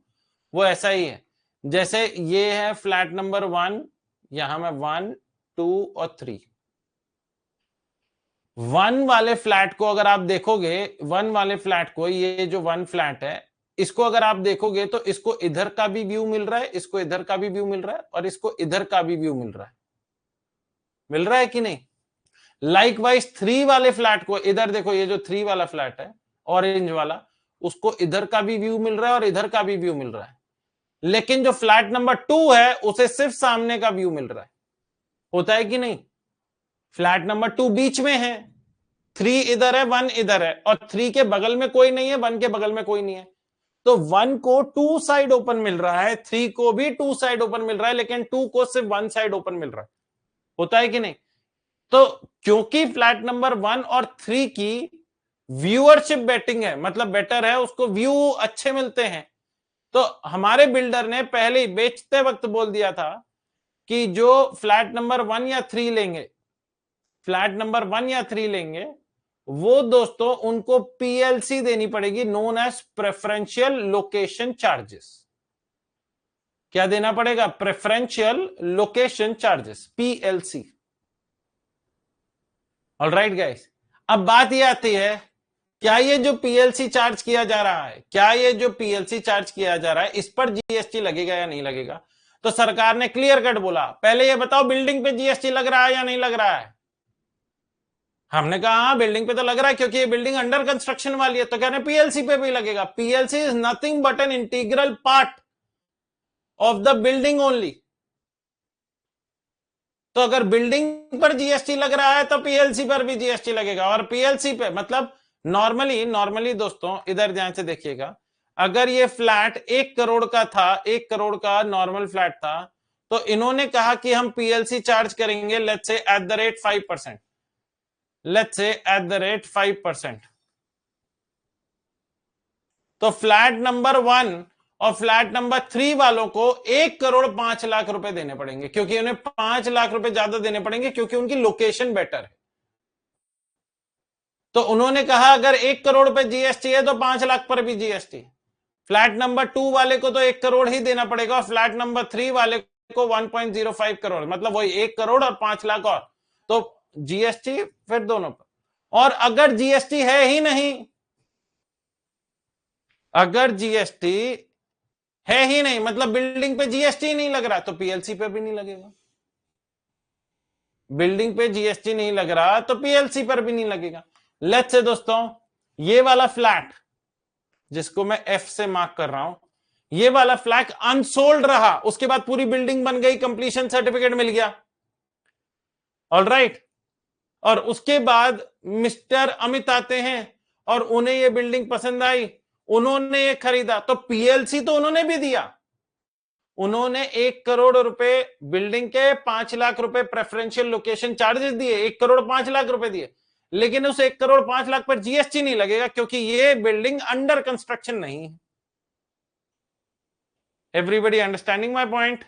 वो ऐसा ही है। जैसे ये है फ्लैट नंबर 1, यहां मैं 1 2 और 3, 1 वाले फ्लैट को अगर आप देखोगे, 1 वाले फ्लैट को, ये जो 1 फ्लैट है इसको अगर आप देखोगे तो इसको इधर का भी व्यू मिल रहा है, इसको इधर का भी व्यू मिल रहा है और इसको इधर का भी व्यू मिल रहा है कि नहीं। लाइकवाइज 3 वाले फ्लैट को इधर देखो, ये जो 3 वाला फ्लैट है ऑरेंज वाला, उसको इधर का भी व्यू मिल रहा है और इधर का भी व्यू मिल रहा है। लेकिन जो फ्लैट नंबर 2 है उसे सिर्फ सामने का व्यू मिल रहा है, होता है कि नहीं। फ्लैट नंबर 2 बीच में है, 3 इधर है 1 इधर है, और 3 के बगल में कोई नहीं है, 1 के बगल में कोई नहीं है। तो 1 को 2 साइड ओपन मिल रहा है, 3 को भी 2 साइड ओपन मिल रहा है, लेकिन 2 को सिर्फ 1 साइड ओपन मिल रहा है, होता है कि नहीं। तो क्योंकि फ्लैट नंबर 1 और 3 की व्यूअरशिप बेटिंग है, मतलब बेटर है, उसको व्यू अच्छे मिलते हैं, तो हमारे बिल्डर ने पहले ही बेचते वक्त बोल दिया था कि जो फ्लैट नंबर 1 या 3 लेंगे, फ्लैट नंबर 1 या 3 लेंगे वो दोस्तों उनको पीएलसी देनी पड़ेगी, known as preferential location charges. क्या देना पड़ेगा? Preferential location charges, PLC. Alright guys, अब बात ये आती है, क्या ये जो पीएलसी चार्ज किया जा रहा है, क्या ये जो पीएलसी चार्ज किया जा रहा है, इस पर जीएसटी लगेगा या नहीं लगेगा? तो सरकार ने क्लियर कट बोला, पहले ये बताओ बिल्डिंग पे जीएसटी लग रहा है या नहीं लग रहा है? हमने कहा हाँ बिल्डिंग पे तो लग रहा है, क्योंकि ये बिल्डिंग अंडर कंस्ट्रक्शन वाली है। तो कह रहे पीएलसी पे भी लगेगा। PLC is nothing but an integral part of the building only. तो अगर बिल्डिंग पर जीएसटी लग रहा है तो पीएलसी पर भी जीएसटी लगेगा। और पीएलसी पे मतलब नॉर्मली दोस्तों इधर ध्यान से देखिएगा, अगर ये फ्लैट 1 करोड़ का था, 1 करोड़ का नॉर्मल फ्लैट था, तो इन्होंने कहा कि हम पीएलसी चार्ज करेंगे let's say at the rate 5%, let's say at the rate 5%। तो फ्लैट नंबर 1 और फ्लैट नंबर 3 वालों को 1 करोड़ 5 लाख रुपए देने पड़ेंगे, क्योंकि उन्हें 5 लाख रुपए ज्यादा देने पड़ेंगे, क्योंकि उनकी लोकेशन बेटर है। तो उन्होंने कहा अगर 1 करोड़ पे जीएसटी है तो 5 लाख पर भी जीएसटी। फ्लैट नंबर 2 वाले को तो 1 करोड़ ही देना पड़ेगा, और फ्लैट नंबर 3 वाले को 1.05 करोड़, मतलब वही 1 करोड़ और 5 लाख और। तो जीएसटी फिर दोनों पर। और अगर जीएसटी है ही नहीं, अगर जीएसटी है ही नहीं, मतलब बिल्डिंग पे जीएसटी नहीं लग रहा, तो पीएलसी पे भी नहीं लगेगा। बिल्डिंग पे जीएसटी नहीं लग रहा तो पीएलसी पर भी नहीं लगेगा। लेट्स से दोस्तों ये वाला फ्लैट जिसको मैं एफ से मार्क कर रहा हूं, ये वाला फ्लैट अनसोल्ड रहा, उसके बाद पूरी बिल्डिंग बन गई, कंप्लीशन सर्टिफिकेट मिल गया, ऑलराइट। और उसके बाद मिस्टर अमित आते हैं और उन्हें ये बिल्डिंग पसंद आई, उन्होंने ये खरीदा, तो पीएलसी तो उन्होंने भी दिया। उन्होंने 1 करोड़ रुपए बिल्डिंग के, 5 लाख रुपए प्रेफरेंशियल लोकेशन चार्जेस दिए, 1 करोड़ 5 लाख रुपए दिए, लेकिन उस 1 करोड़ 5 लाख पर जीएसटी नहीं लगेगा, क्योंकि ये बिल्डिंग अंडर कंस्ट्रक्शन नहीं है। Everybody understanding my point?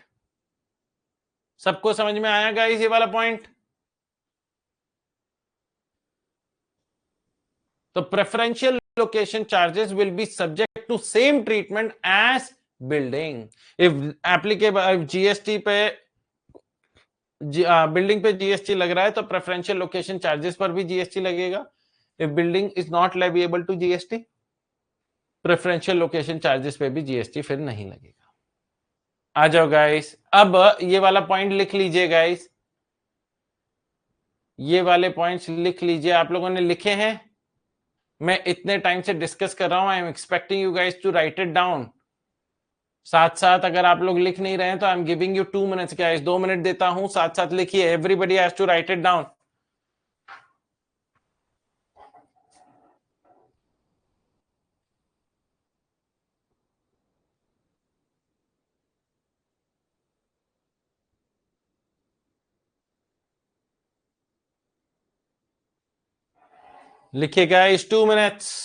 सबको समझ में आया गाइस ये वाला पॉइंट? तो preferential location charges will be subject to same treatment as building. If applicable GST पे, बिल्डिंग पे जीएसटी लग रहा है तो प्रेफरेंशियल लोकेशन चार्जेस पर भी जीएसटी लगेगा। If building is not leviable to GST, preferential location charges पे भी जीएसटी फिर नहीं लगेगा। आ जाओ गाइस, अब ये वाला पॉइंट लिख लीजिए गाइस, ये वाले पॉइंट्स लिख लीजिए। आप लोगों ने लिखे हैं? मैं इतने टाइम से डिस्कस कर रहा हूं, I am expecting you guys to write it down. साथ साथ अगर आप लोग लिख नहीं रहे हैं तो I am giving you 2 minutes guys, 2 minute देता हूं, साथ साथ लिखिए। Everybody has to write it down. लिखिए गाइस, 2 मिनट्स।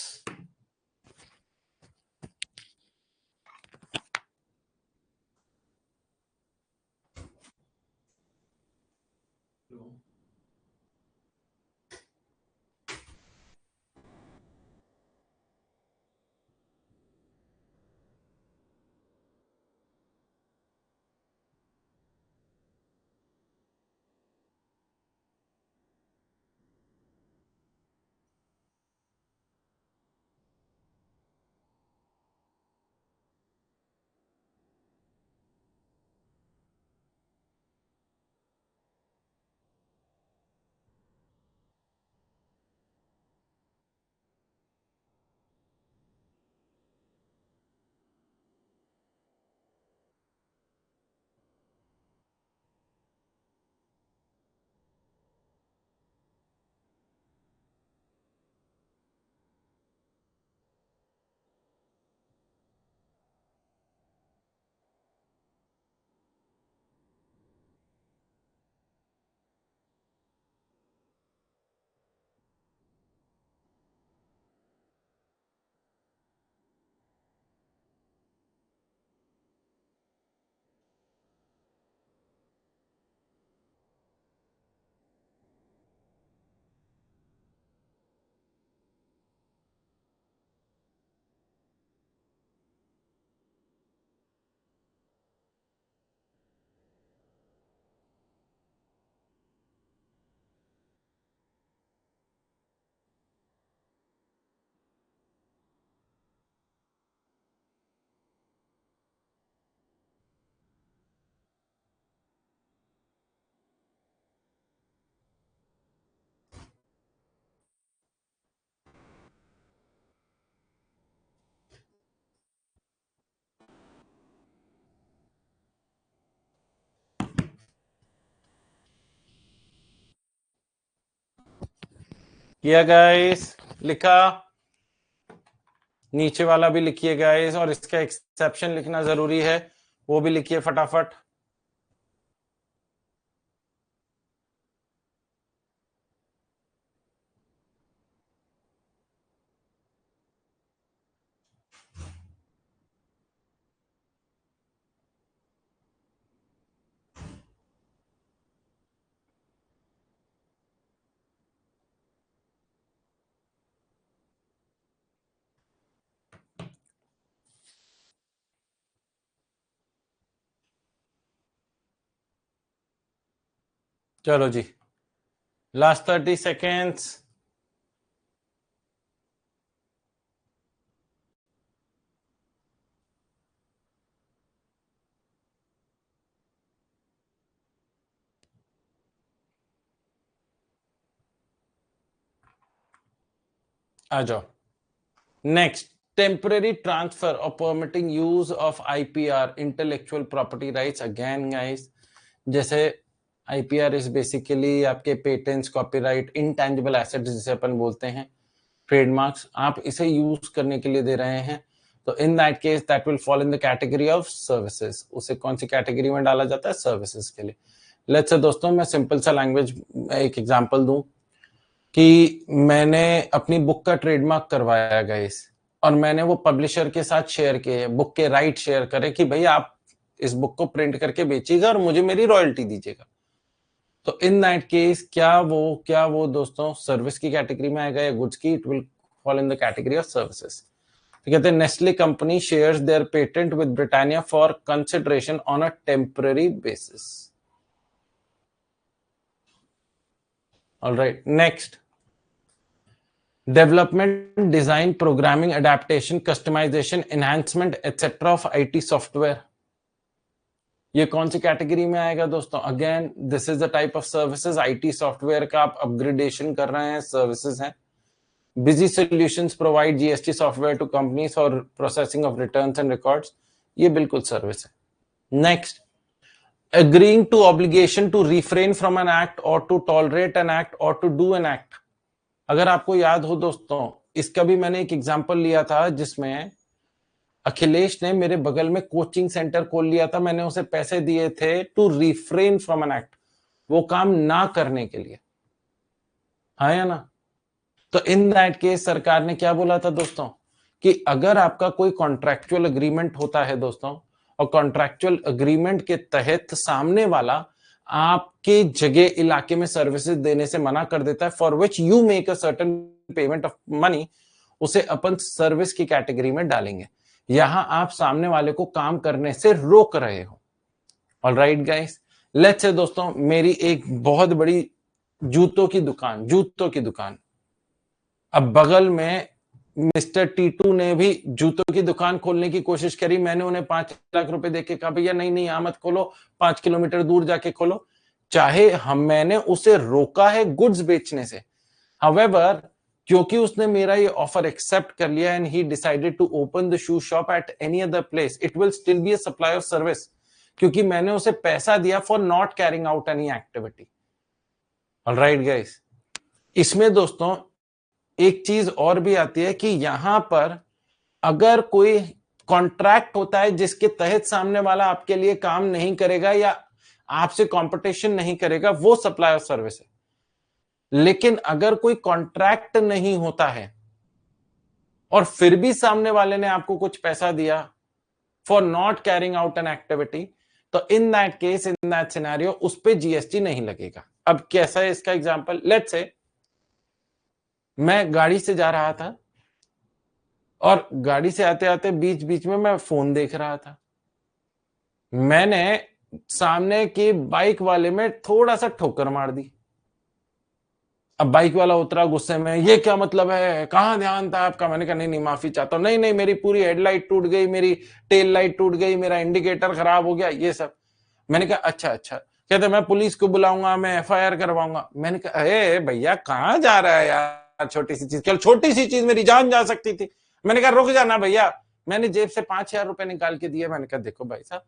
किया गाइस, लिखा, नीचे वाला भी लिखिए गाइस, और इसका एक्सेप्शन लिखना जरूरी है, वो भी लिखिए फटाफट। चलो जी, लास्ट 30 सेकेंड्स। आ जाओ। नेक्स्ट, टेम्पररी ट्रांसफर और permitting use of IPR, intellectual property rights. Again guys, जैसे आईपीआर इज बेसिकली आपके पेटेंट्स, कॉपीराइट, इंटेंजिबल एसेट्स जिसे अपन बोलते हैं, ट्रेडमार्क्स, आप इसे यूज करने के लिए दे रहे हैं, तो in that case that will fall in the category of services. उसे कौन सी कैटेगरी में डाला जाता है? सर्विसेज के लिए। लेट्स से दोस्तों, मैं सिंपल सा लैंग्वेज एक एग्जांपल दूं कि मैंने अपनी बुक का ट्रेडमार्क करवाया गाइस, और मैंने वो पब्लिशर के साथ शेयर किए, बुक के राइट शेयर करे कि भाई आप इस बुक को प्रिंट करके बेचिएगा और मुझे मेरी रॉयल्टी दीजिएगा। तो इन दैट केस क्या वो दोस्तों सर्विस की कैटेगरी में आएगा या गुड्स की? It will fall in the category of services. तो कहते हैं Nestle company shares their patent with Britannia for consideration on a temporary basis. Alright, next, development, design, programming, adaptation, customisation, enhancement etcetera of IT software. ये कौन सी category में आएगा दोस्तों? Again this is the type of services. IT software का आप upgradation कर रहे हैं, सर्विसेज हैं। Busy solutions provide GST software to companies for processing of returns and records, ये बिल्कुल सर्विस है। Next, agreeing to obligation to refrain from an act or to tolerate an act or to do an act। अगर आपको याद हो दोस्तों, इसका भी मैंने एक एग्जांपल लिया था जिसमें अखिलेश ने मेरे बगल में कोचिंग सेंटर खोल लिया था, मैंने उसे पैसे दिए थे to refrain from an act, वो काम ना करने के लिए, हाँ या ना? तो इन दैट केस सरकार ने क्या बोला था दोस्तों कि अगर आपका कोई कॉन्ट्रैक्चुअल अग्रीमेंट होता है दोस्तों, और कॉन्ट्रैक्चुअल अग्रीमेंट के तहत सामने वाला आपके जगह इलाके में सर्विसेज देने से मना कर देता है, for which you make a certain payment of money, उसे अपन सर्विस की कैटेगरी में डालेंगे। यहां आप सामने वाले को काम करने से रोक रहे हो। ऑलराइट गाइस, लेट्स से दोस्तों मेरी एक बहुत बड़ी जूतों की दुकान, अब बगल में मिस्टर टीटू ने भी जूतों की दुकान खोलने की कोशिश करी, मैंने उन्हें 5 लाख रुपए देके कहा भैया नहीं नहीं यहां मत खोलो, 5 किलोमीटर दूर जाके खोलो। चाहे मैंने उसे रोका है गुड्स बेचने से, हाउएवर क्योंकि उसने मेरा ये ऑफर एक्सेप्ट कर लिया and he decided to open the shoe shop at any other place, it will still be a supply of service, क्योंकि मैंने उसे पैसा दिया for not carrying out any activity. Alright guys, इसमें दोस्तों एक चीज और भी आती है कि यहां पर अगर कोई कॉन्ट्रैक्ट होता है जिसके तहत सामने वाला आपके लिए काम नहीं करेगा या आपसे कंपटीशन नहीं करेगा, वो सप्लाई ऑफ सर्विस है। लेकिन अगर कोई कॉन्ट्रैक्ट नहीं होता है और फिर भी सामने वाले ने आपको कुछ पैसा दिया for not carrying out an activity, तो in that case, in that scenario उस पे जीएसटी नहीं लगेगा। अब कैसा है इसका एग्जांपल? लेट्स से मैं गाड़ी से जा रहा था और गाड़ी से आते आते बीच बीच में मैं फोन देख रहा था, मैंने सामने के बाइक वाले में थोड़ा सा ठोकर मार दी। अब बाइक वाला उतरा गुस्से में, ये क्या मतलब है, कहां ध्यान था आपका? मैंने कहा नहीं नहीं माफी चाहता हूं, नहीं नहीं मेरी पूरी हेडलाइट टूट गई, मेरी टेल लाइट टूट गई, मेरा इंडिकेटर खराब हो गया, ये सब। मैंने कहा अच्छा अच्छा। कहते मैं पुलिस को बुलाऊंगा, मैं एफआईआर करवाऊंगा। मैंने कहा अरे भैया कहां जा रहा है यार, छोटी सी चीज, कल छोटी सी चीज मेरी जान जा सकती थी। मैंने कहा रुक जाना भैया, मैंने जेब से 5,000 रुपए निकाल के दिए। मैंने कहा देखो भाई साहब,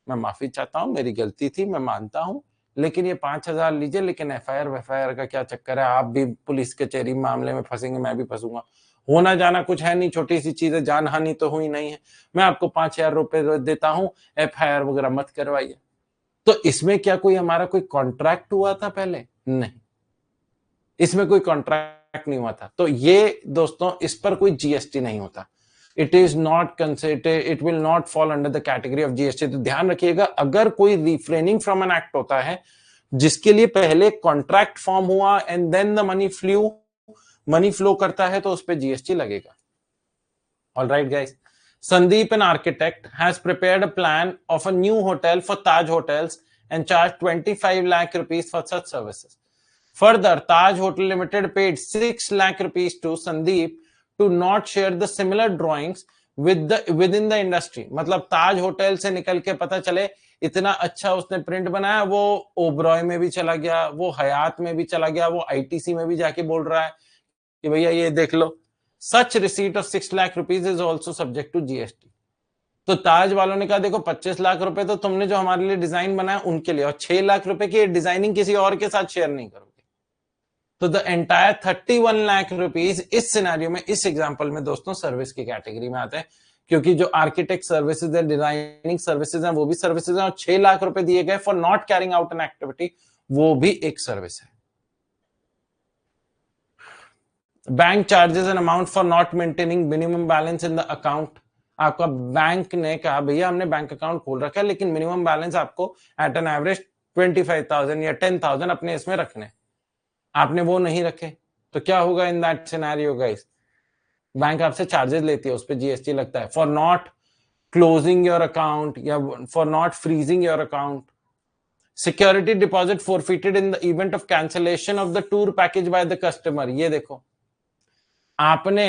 मैं माफी चाहता हूं, मेरी गलती थी, मैं मानता हूं, लेकिन ये 5,000 लीजिए, लेकिन एफआईआर का क्या चक्कर है, आप भी पुलिस कचहरी मामले में फंसेंगे, मैं भी फंसूंगा, होना जाना कुछ है नहीं, छोटी सी चीज है, जान हानि तो हुई नहीं है, मैं आपको 5,000 रुपए देता हूं, एफआईआर वगैरह मत करवाइए। तो इसमें क्या कोई हमारा कोई कॉन्ट्रैक्ट हुआ था पहले? नहीं, इसमें कोई कॉन्ट्रैक्ट नहीं हुआ था। तो ये दोस्तों इस पर कोई जीएसटी नहीं होता। It is not considered, it will not fall under the category of GST. तो ध्यान रखिएगा, अगर कोई रिफ्रेनिंग फ्रॉम एन एक्ट होता है जिसके लिए पहले कॉन्ट्रैक्ट फॉर्म हुआ and then the money flow करता है, तो उस पर जीएसटी लगेगा। All right guys, Sandeep, an architect, has prepared a plan of a new hotel for Taj Hotels and charged 25 lakh rupees for such services. Further, Taj Hotel Limited paid 6 lakh rupees to Sandeep to not share the similar drawings within the industry. मतलब ताज hotel से निकल के पता चले इतना अच्छा उसने print बनाया, वो ओबरॉय में भी चला गया, वो हयात में भी चला गया, वो आईटीसी में भी जाके बोल रहा है कि भैया ये देख लो। Such receipt of 6 lakh rupees is also subject to GST. तो ताज वालों ने कहा देखो 25 लाख रुपए तो तुमने जो हमारे लिए डिजाइन बनाया उनके लिए, और 6 लाख रुपए की डिजाइनिंग किसी और के साथ शेयर नहीं करोगे। तो द एंटायर 31 लाख रुपीज इस सिनेरियो में, इस एग्जांपल में दोस्तों सर्विस की कैटेगरी में आते हैं, क्योंकि जो आर्किटेक्ट सर्विसेज है, डिजाइनिंग सर्विसेज है, वो भी सर्विसेज है, और 6 लाख रुपए दिए गए for not carrying out an activity, वो भी एक सर्विस है। Bank charges an amount for not maintaining minimum balance in the account. आपका बैंक ने कहा भैया हमने बैंक अकाउंट खोल रखा है, लेकिन मिनिमम बैलेंस आपको एट एन एवरेज 25,000 या 10,000 अपने इसमें रखने, आपने वो नहीं रखे, तो क्या होगा in that scenario guys? Bank आपसे चार्जेस लेती है, उस पर जीएसटी लगता है। For not closing your account या for not freezing your account, security deposit forfeited in the event of cancellation of the tour package by the customer. ये देखो, आपने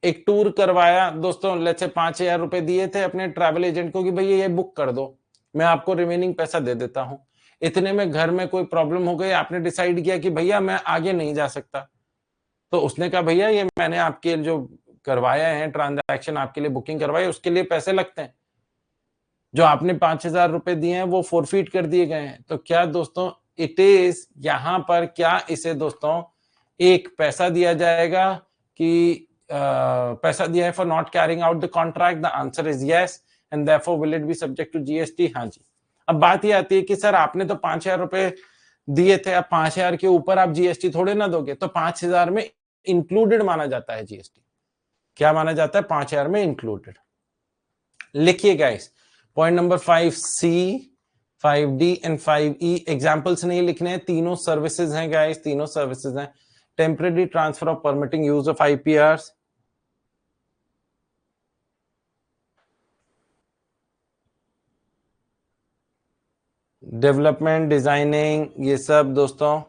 एक टूर करवाया दोस्तों, लेट्स से 5,000 रुपए दिए थे अपने ट्रैवल एजेंट को कि भैया ये बुक कर दो, मैं आपको रिमेनिंग पैसा दे देता हूं। इतने में घर में कोई प्रॉब्लम हो गई, आपने डिसाइड किया कि भैया मैं आगे नहीं जा सकता, तो उसने कहा भैया ये मैंने आपके जो करवाया है ट्रांजैक्शन, आपके लिए बुकिंग करवाई, उसके लिए पैसे लगते हैं, जो आपने 5,000 रुपए दिए हैं वो फोरफीट कर दिए गए हैं। तो क्या दोस्तों इट इज, यहां पर क्या इसे दोस्तों एक पैसा दिया जाएगा कि पैसा दिया है for not carrying out the contract? The answer is yes, and therefore will it be subject to GST? हाँ जी। अब बात ये आती है कि सर आपने तो 5,000 रुपए दिए थे, अब 5,000 के ऊपर आप जीएसटी थोड़े ना दोगे, तो 5,000 में इंक्लूडेड माना जाता है जीएसटी। क्या माना जाता है? 5,000 में इंक्लूडेड। लिखिए guys, point number 5C, 5D and 5E examples नहीं लिखने हैं, तीनों सर्विसेज हैं गाइस, तीनों सर्विसेज हैं। Temporary transfer of permitting use of IPRs, development, designing, ये सब दोस्तों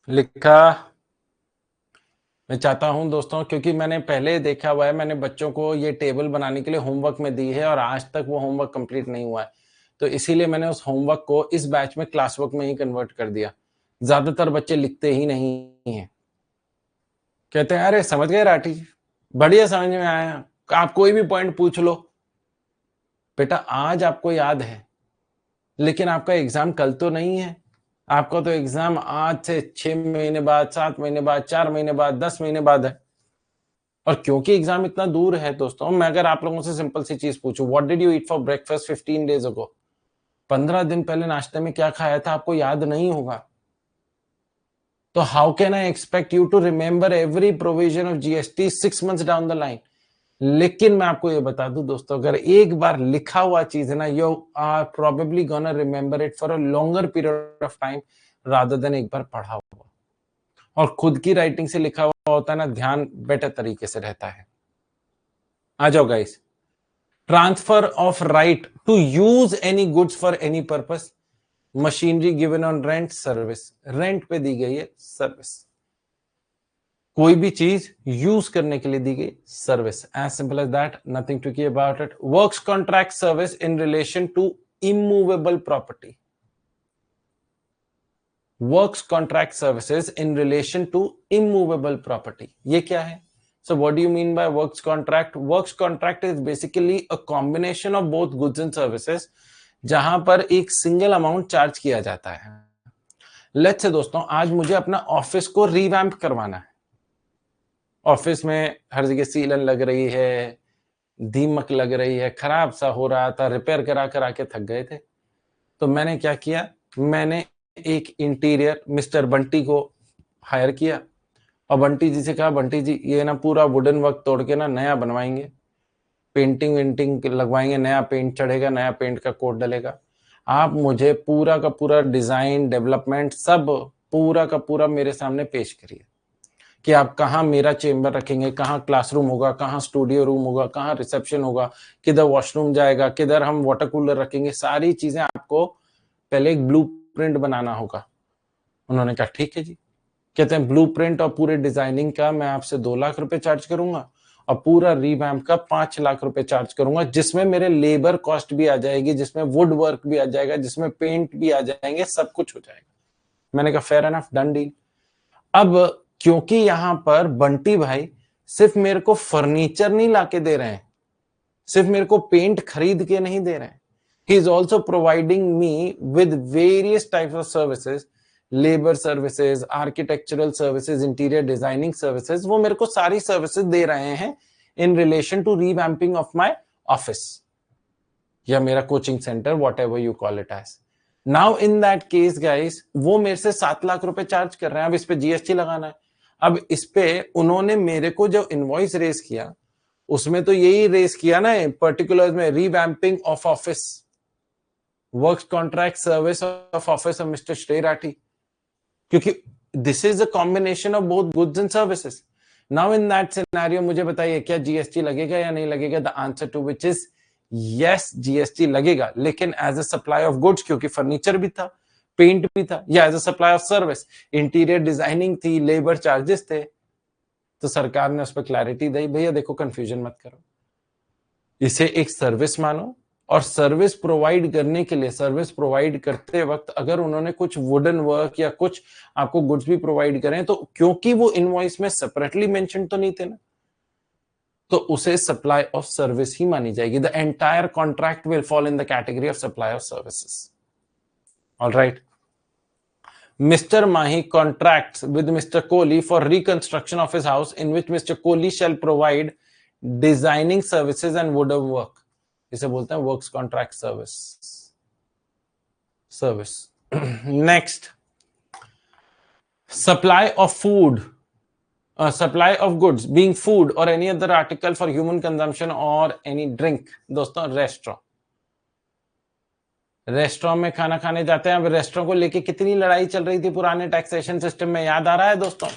लिखा। मैं चाहता हूं दोस्तों, क्योंकि मैंने पहले देखा हुआ है, मैंने बच्चों को ये टेबल बनाने के लिए होमवर्क में दी है और आज तक वो होमवर्क कंप्लीट नहीं हुआ है, तो इसीलिए मैंने उस होमवर्क को इस बैच में क्लास वर्क में ही कन्वर्ट कर दिया। ज्यादातर बच्चे लिखते ही नहीं हैं, कहते हैं अरे समझ गए राठी जी, बढ़िया समझ में आया, आप कोई भी पॉइंट पूछ लो। बेटा आज आपको याद है, लेकिन आपका एग्जाम कल तो नहीं है, आपका तो एग्जाम आज से 6 महीने बाद, 7 महीने बाद, 4 महीने बाद, 10 महीने बाद है। और क्योंकि एग्जाम इतना दूर है दोस्तों, मैं अगर आप लोगों से सिंपल सी चीज पूछूं, what did you eat for breakfast 15 days ago, 15 दिन पहले नाश्ते में क्या खाया था आपको याद नहीं होगा, तो how can I expect you to remember every provision of GST 6 months down the line? लेकिन मैं आपको ये बता दूं दोस्तों, अगर एक बार लिखा हुआ चीज है ना, you are probably gonna remember it for a longer period of time rather than एक बार पढ़ा हुआ। और खुद की राइटिंग से लिखा हुआ होता है ना, ध्यान बेटर तरीके से रहता है। आ जाओ guys, transfer of right to use any goods for any purpose, machinery given on rent, service, rent पे दी गई है सर्विस, कोई भी चीज यूज करने के लिए दी गई service, as simple as that, nothing to की about it. Works contract service in relation to immovable property, works contract services in relation to immovable property, ये क्या है? So what do you mean by works contract? Works contract is basically a combination of both goods and services, जहां पर एक single amount charge किया जाता है। Let's say दोस्तों, आज मुझे अपना ऑफिस को रिवैम्प करवाना है। ऑफिस में हर जगह सीलन लग रही है, दीमक लग रही है, खराब सा हो रहा था, रिपेयर करा करा के थक गए थे। तो मैंने क्या किया, मैंने एक इंटीरियर मिस्टर बंटी को हायर किया और बंटी जी से कहा, बंटी जी ये ना पूरा वुडन वर्क तोड़ के ना नया बनवाएंगे, पेंटिंग वेंटिंग लगवाएंगे, नया पेंट चढ़ेगा, नया पेंट का कोट डलेगा, आप मुझे पूरा का पूरा डिजाइन डेवलपमेंट सब पूरा का पूरा मेरे सामने पेश करिए कि आप कहाँ मेरा चेम्बर रखेंगे, कहाँ क्लासरूम होगा, कहाँ स्टूडियो रूम होगा, कहाँ रिसेप्शन होगा, किधर वॉशरूम जाएगा, किधर हम वाटर कूलर रखेंगे, सारी चीजें आपको पहले एक ब्लूप्रिंट बनाना होगा। उन्होंने कहा ठीक है जी। कहते हैं ब्लूप्रिंट और पूरे डिजाइनिंग का मैं आपसे 2 लाख रुपए चार्ज करूंगा और पूरा रिवैम्प का 5 लाख रुपए चार्ज करूंगा, जिसमें मेरे लेबर कॉस्ट भी आ जाएगी, जिसमें वुड वर्क भी आ जाएगा, जिसमें पेंट भी आ जाएंगे, सब कुछ हो जाएगा। मैंने कहा फेयर एनफ, डन डील। अब क्योंकि यहां पर बंटी भाई सिर्फ मेरे को फर्नीचर नहीं लाके दे रहे हैं, सिर्फ मेरे को पेंट खरीद के नहीं दे रहे हैं, he is also providing me with various types of services, labour services, architectural services, interior designing services, वो मेरे को सारी सर्विसेज दे रहे हैं in relation to revamping of my office या मेरा coaching centre, whatever you call it as. Now in that case guys, वो मेरे से 7 लाख रुपए चार्ज कर रहे हैं। अब इस पे जीएसटी लगाना है। अब इस पे उन्होंने मेरे को जो इनवॉइस रेस किया उसमें तो यही रेस किया ना पर्टिकुलर में, revamping of office, works contract service of office of mister Shrey Rathi, क्योंकि this is a combination of both goods and services. Now in that scenario मुझे बताइए क्या जीएसटी लगेगा या नहीं लगेगा? The answer to which is yes, GST लगेगा, लेकिन as a supply of goods, क्योंकि फर्नीचर भी था, पेंट भी था, या as a supply of service, interior designing थी, लेबर चार्जेस थे, तो सरकार ने उस पर क्लैरिटी दी, भैया देखो कंफ्यूजन मत करो, इसे एक सर्विस मानो, और सर्विस प्रोवाइड करने के लिए, सर्विस प्रोवाइड करते वक्त अगर उन्होंने कुछ वुडन वर्क या कुछ आपको गुड्स भी प्रोवाइड करें, तो क्योंकि वो इनवॉइस में सेपरेटली मेंशन तो नहीं थे ना, तो उसे सप्लाई ऑफ सर्विस ही मानी जाएगी। The entire contract will fall in the category of supply of services. Alright, Mr. Mahi contracts with Mr. Kohli for reconstruction of his house, in which Mr. Kohli shall provide designing services and woodwork. इसे बोलते हैं works contract service. Next, supply of food, supply of goods being food or any other article for human consumption or any drink. दोस्तों, restaurant में खाना खाने जाते हैं। अब रेस्टोरेंट को लेके कितनी लड़ाई चल रही थी पुराने टैक्सेशन सिस्टम में, याद आ रहा है दोस्तों?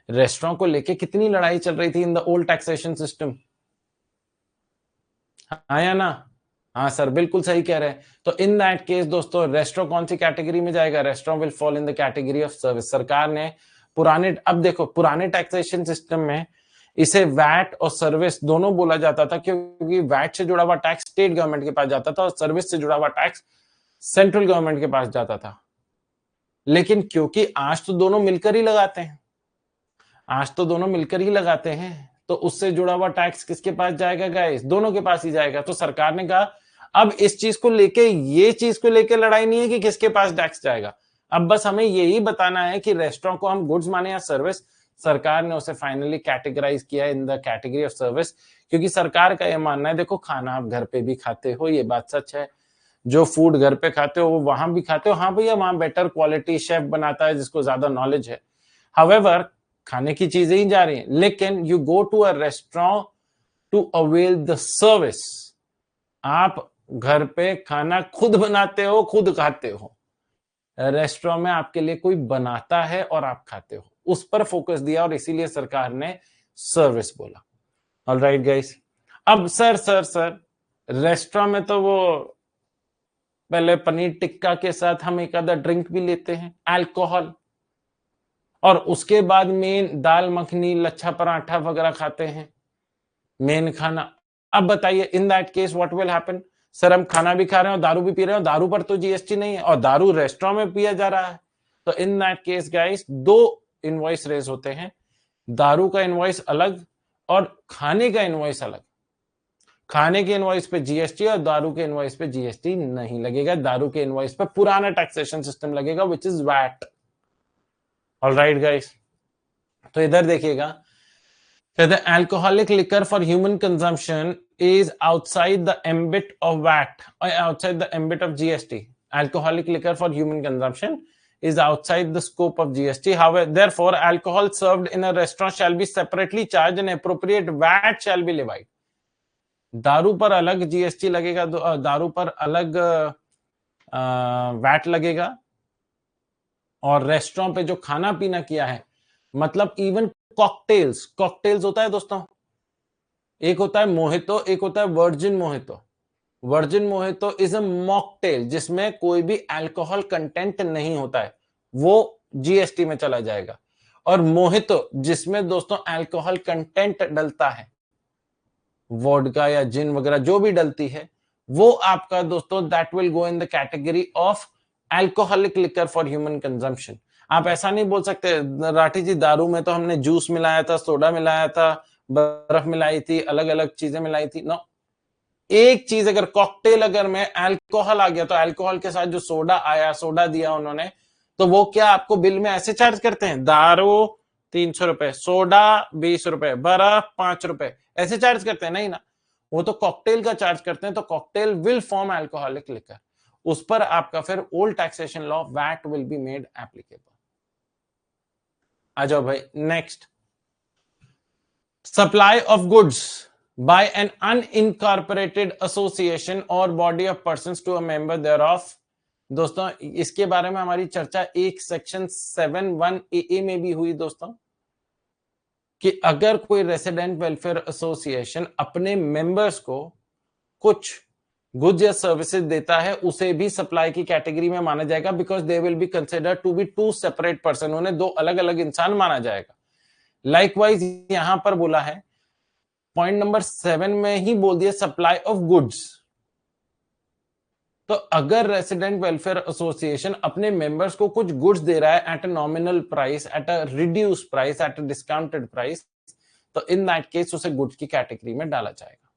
रेस्टोरेंट को लेके कितनी लड़ाई चल रही थी in the old taxation system, हाँ या ना? हाँ सर, बिल्कुल सही कह रहे हैं। तो इन दैट केस दोस्तों, रेस्टोरेंट कौन सी कैटेगरी में जाएगा? Restaurant will fall in the category of service. सरकार ने अब देखो, पुराने टैक्सेशन सिस्टम में इसे वैट और सर्विस दोनों बोला जाता था, क्योंकि वैट से जुड़ा हुआ टैक्स स्टेट गवर्नमेंट के पास जाता था और सर्विस से जुड़ा हुआ टैक्स सेंट्रल गवर्नमेंट के पास जाता था। लेकिन क्योंकि आज तो दोनों मिलकर ही लगाते हैं, तो उससे जुड़ा हुआ टैक्स किसके पास जाएगा गाइस? दोनों के पास ही जाएगा। तो सरकार ने कहा अब इस चीज को लेके, ये चीज को लेके लड़ाई नहीं है कि किसके पास टैक्स जाएगा, अब बस हमें यही बताना है कि रेस्टोरेंट को हम गुड्स माने या सर्विस। सरकार ने उसे फाइनली कैटेगराइज किया इन द कैटेगरी ऑफ सर्विस, क्योंकि सरकार का यह मानना है, देखो खाना आप घर पे भी खाते हो, ये बात सच है, जो फूड घर पे खाते हो वो वहां भी खाते हो, हाँ भैया वहां बेटर क्वालिटी शेफ बनाता है जिसको ज्यादा नॉलेज है, हाउएवर खाने की चीजें ही जा रही हैं, लेकिन you go to a restaurant to avail the service. आप घर पे खाना खुद बनाते हो, खुद खाते हो, रेस्टोरेंट में आपके लिए कोई बनाता है और आप खाते हो, उस पर फोकस दिया और इसीलिए सरकार ने सर्विस बोला। ऑलराइट गाइस, अब सर रेस्टोरेंट में तो वो पहले पनीर टिक्का के साथ हम एक आधा ड्रिंक भी लेते हैं, अल्कोहल, और उसके बाद मेन दाल मखनी, लच्छा पराठा वगैरह खाते हैं, मेन खाना। अब बताइए इन that case what will happen? Sir हम खाना भी खा रहे हैं और दारू भी पी रहे हैं, और दारू पर तो जीएसटी नहीं है, और दारू रेस्टोरेंट में पिया जा रहा है। तो इन दैट केस गाइस, दो इनवॉइस रेज होते हैं, दारू का इनवॉइस अलग और खाने का इनवॉइस अलग। खाने के इनवॉइस पे जीएसटी और दारू के इनवॉइस पे जीएसटी नहीं लगेगा। दारू के इनवॉइस पे पुराना टैक्सेशन सिस्टम लगेगा, which is VAT. Alright guys, तो इधर देखिएगा, कहते हैं alcoholic liquor for human consumption is outside the ambit of VAT or outside the ambit of GST. Alcoholic liquor for human consumption is outside the scope of GST. However, therefore, alcohol served in a restaurant shall be separately charged and appropriate VAT shall be levied. दारू पर अलग GST लगेगा, दारू पर अलग VAT लगेगा, और restaurant पे जो खाना पीना किया है, मतलब इवन कॉकटेल्स, कॉकटेल्स होता है दोस्तों, एक होता है मोहितो, एक होता है virgin mojito. Virgin mojito is a mocktail जिसमें कोई भी अल्कोहल कंटेंट नहीं होता है, वो जीएसटी में चला जाएगा। और मोहितो जिसमें दोस्तों अल्कोहल कंटेंट डलता है, वोडका या जिन वगैरह जो भी डलती है, वो आपका दोस्तों that will go in the category of alcoholic liquor for human consumption. आप ऐसा नहीं बोल सकते राठी जी दारू में तो हमने जूस मिलाया था, सोडा मिलाया था, बर्फ मिलाई थी, अलग अलग चीजें मिलाई थी। नो, एक चीज अगर कॉकटेल अगर में अल्कोहल आ गया तो अल्कोहल के साथ जो सोडा आया, सोडा दिया उन्होंने, तो वो क्या आपको बिल में ऐसे चार्ज करते हैं? दारू 300 रुपए, सोडा 20 रुपए, बर्फ 5 रुपए, ऐसे चार्ज करते हैं? नहीं ना, वो तो कॉकटेल का चार्ज करते हैं। तो cocktail will form alcoholic liquor, उस पर आपका फिर old taxation law VAT will be made applicable. आ जाओ भाई next, supply of goods by an unincorporated association or body of persons to a member thereof। दोस्तों इसके बारे में हमारी चर्चा एक सेक्शन 7(1) में भी हुई दोस्तों, कि अगर कोई रेसिडेंट वेलफेयर एसोसिएशन अपने मेंबर्स को कुछ गुड्स या सर्विसेज देता है, उसे भी सप्लाई की कैटेगरी में माना जाएगा, because they will be consider to be two separate person, उन्हें दो अलग अलग इंसान माना जाएगा। लाइकवाइज यहां पर बोला है पॉइंट नंबर 7 में ही बोल दिया सप्लाई ऑफ गुड्स। तो अगर रेसिडेंट वेलफेयर एसोसिएशन अपने मेंबर्स को कुछ गुड्स दे रहा है at a nominal price, at a reduce price, at a discounted price, तो इन दैट केस उसे गुड्स की कैटेगरी में डाला जाएगा।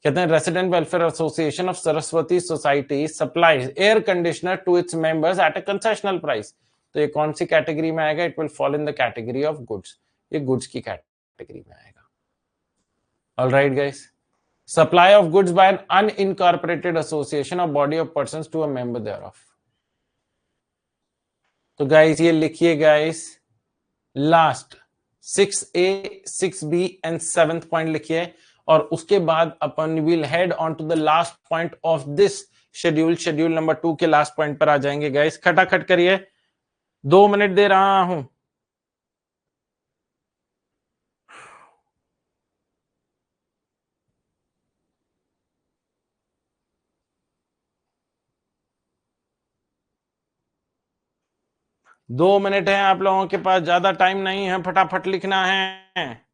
कहते हैं resident welfare association of Saraswati society supplies air conditioner to its members at a concessional price. तो ये कौन सी कैटेगरी में आएगा? It will fall in the category of goods, ये गुड्स की कैटेगरी में आएगा। All right guys, supply of goods by an unincorporated association or body of persons to a member thereof। तो गाइस ये लिखिए guys, last 6A 6B and 7th point लिखिए, और उसके बाद अपन will head on to the last point of this schedule, schedule number 2 के last point पर आ जाएंगे। गाइस खटाखट करिए, 2 मिनट दे रहा हूं। दो मिनट है आप लोगों के पास, ज्यादा टाइम नहीं है, फटाफट लिखना है।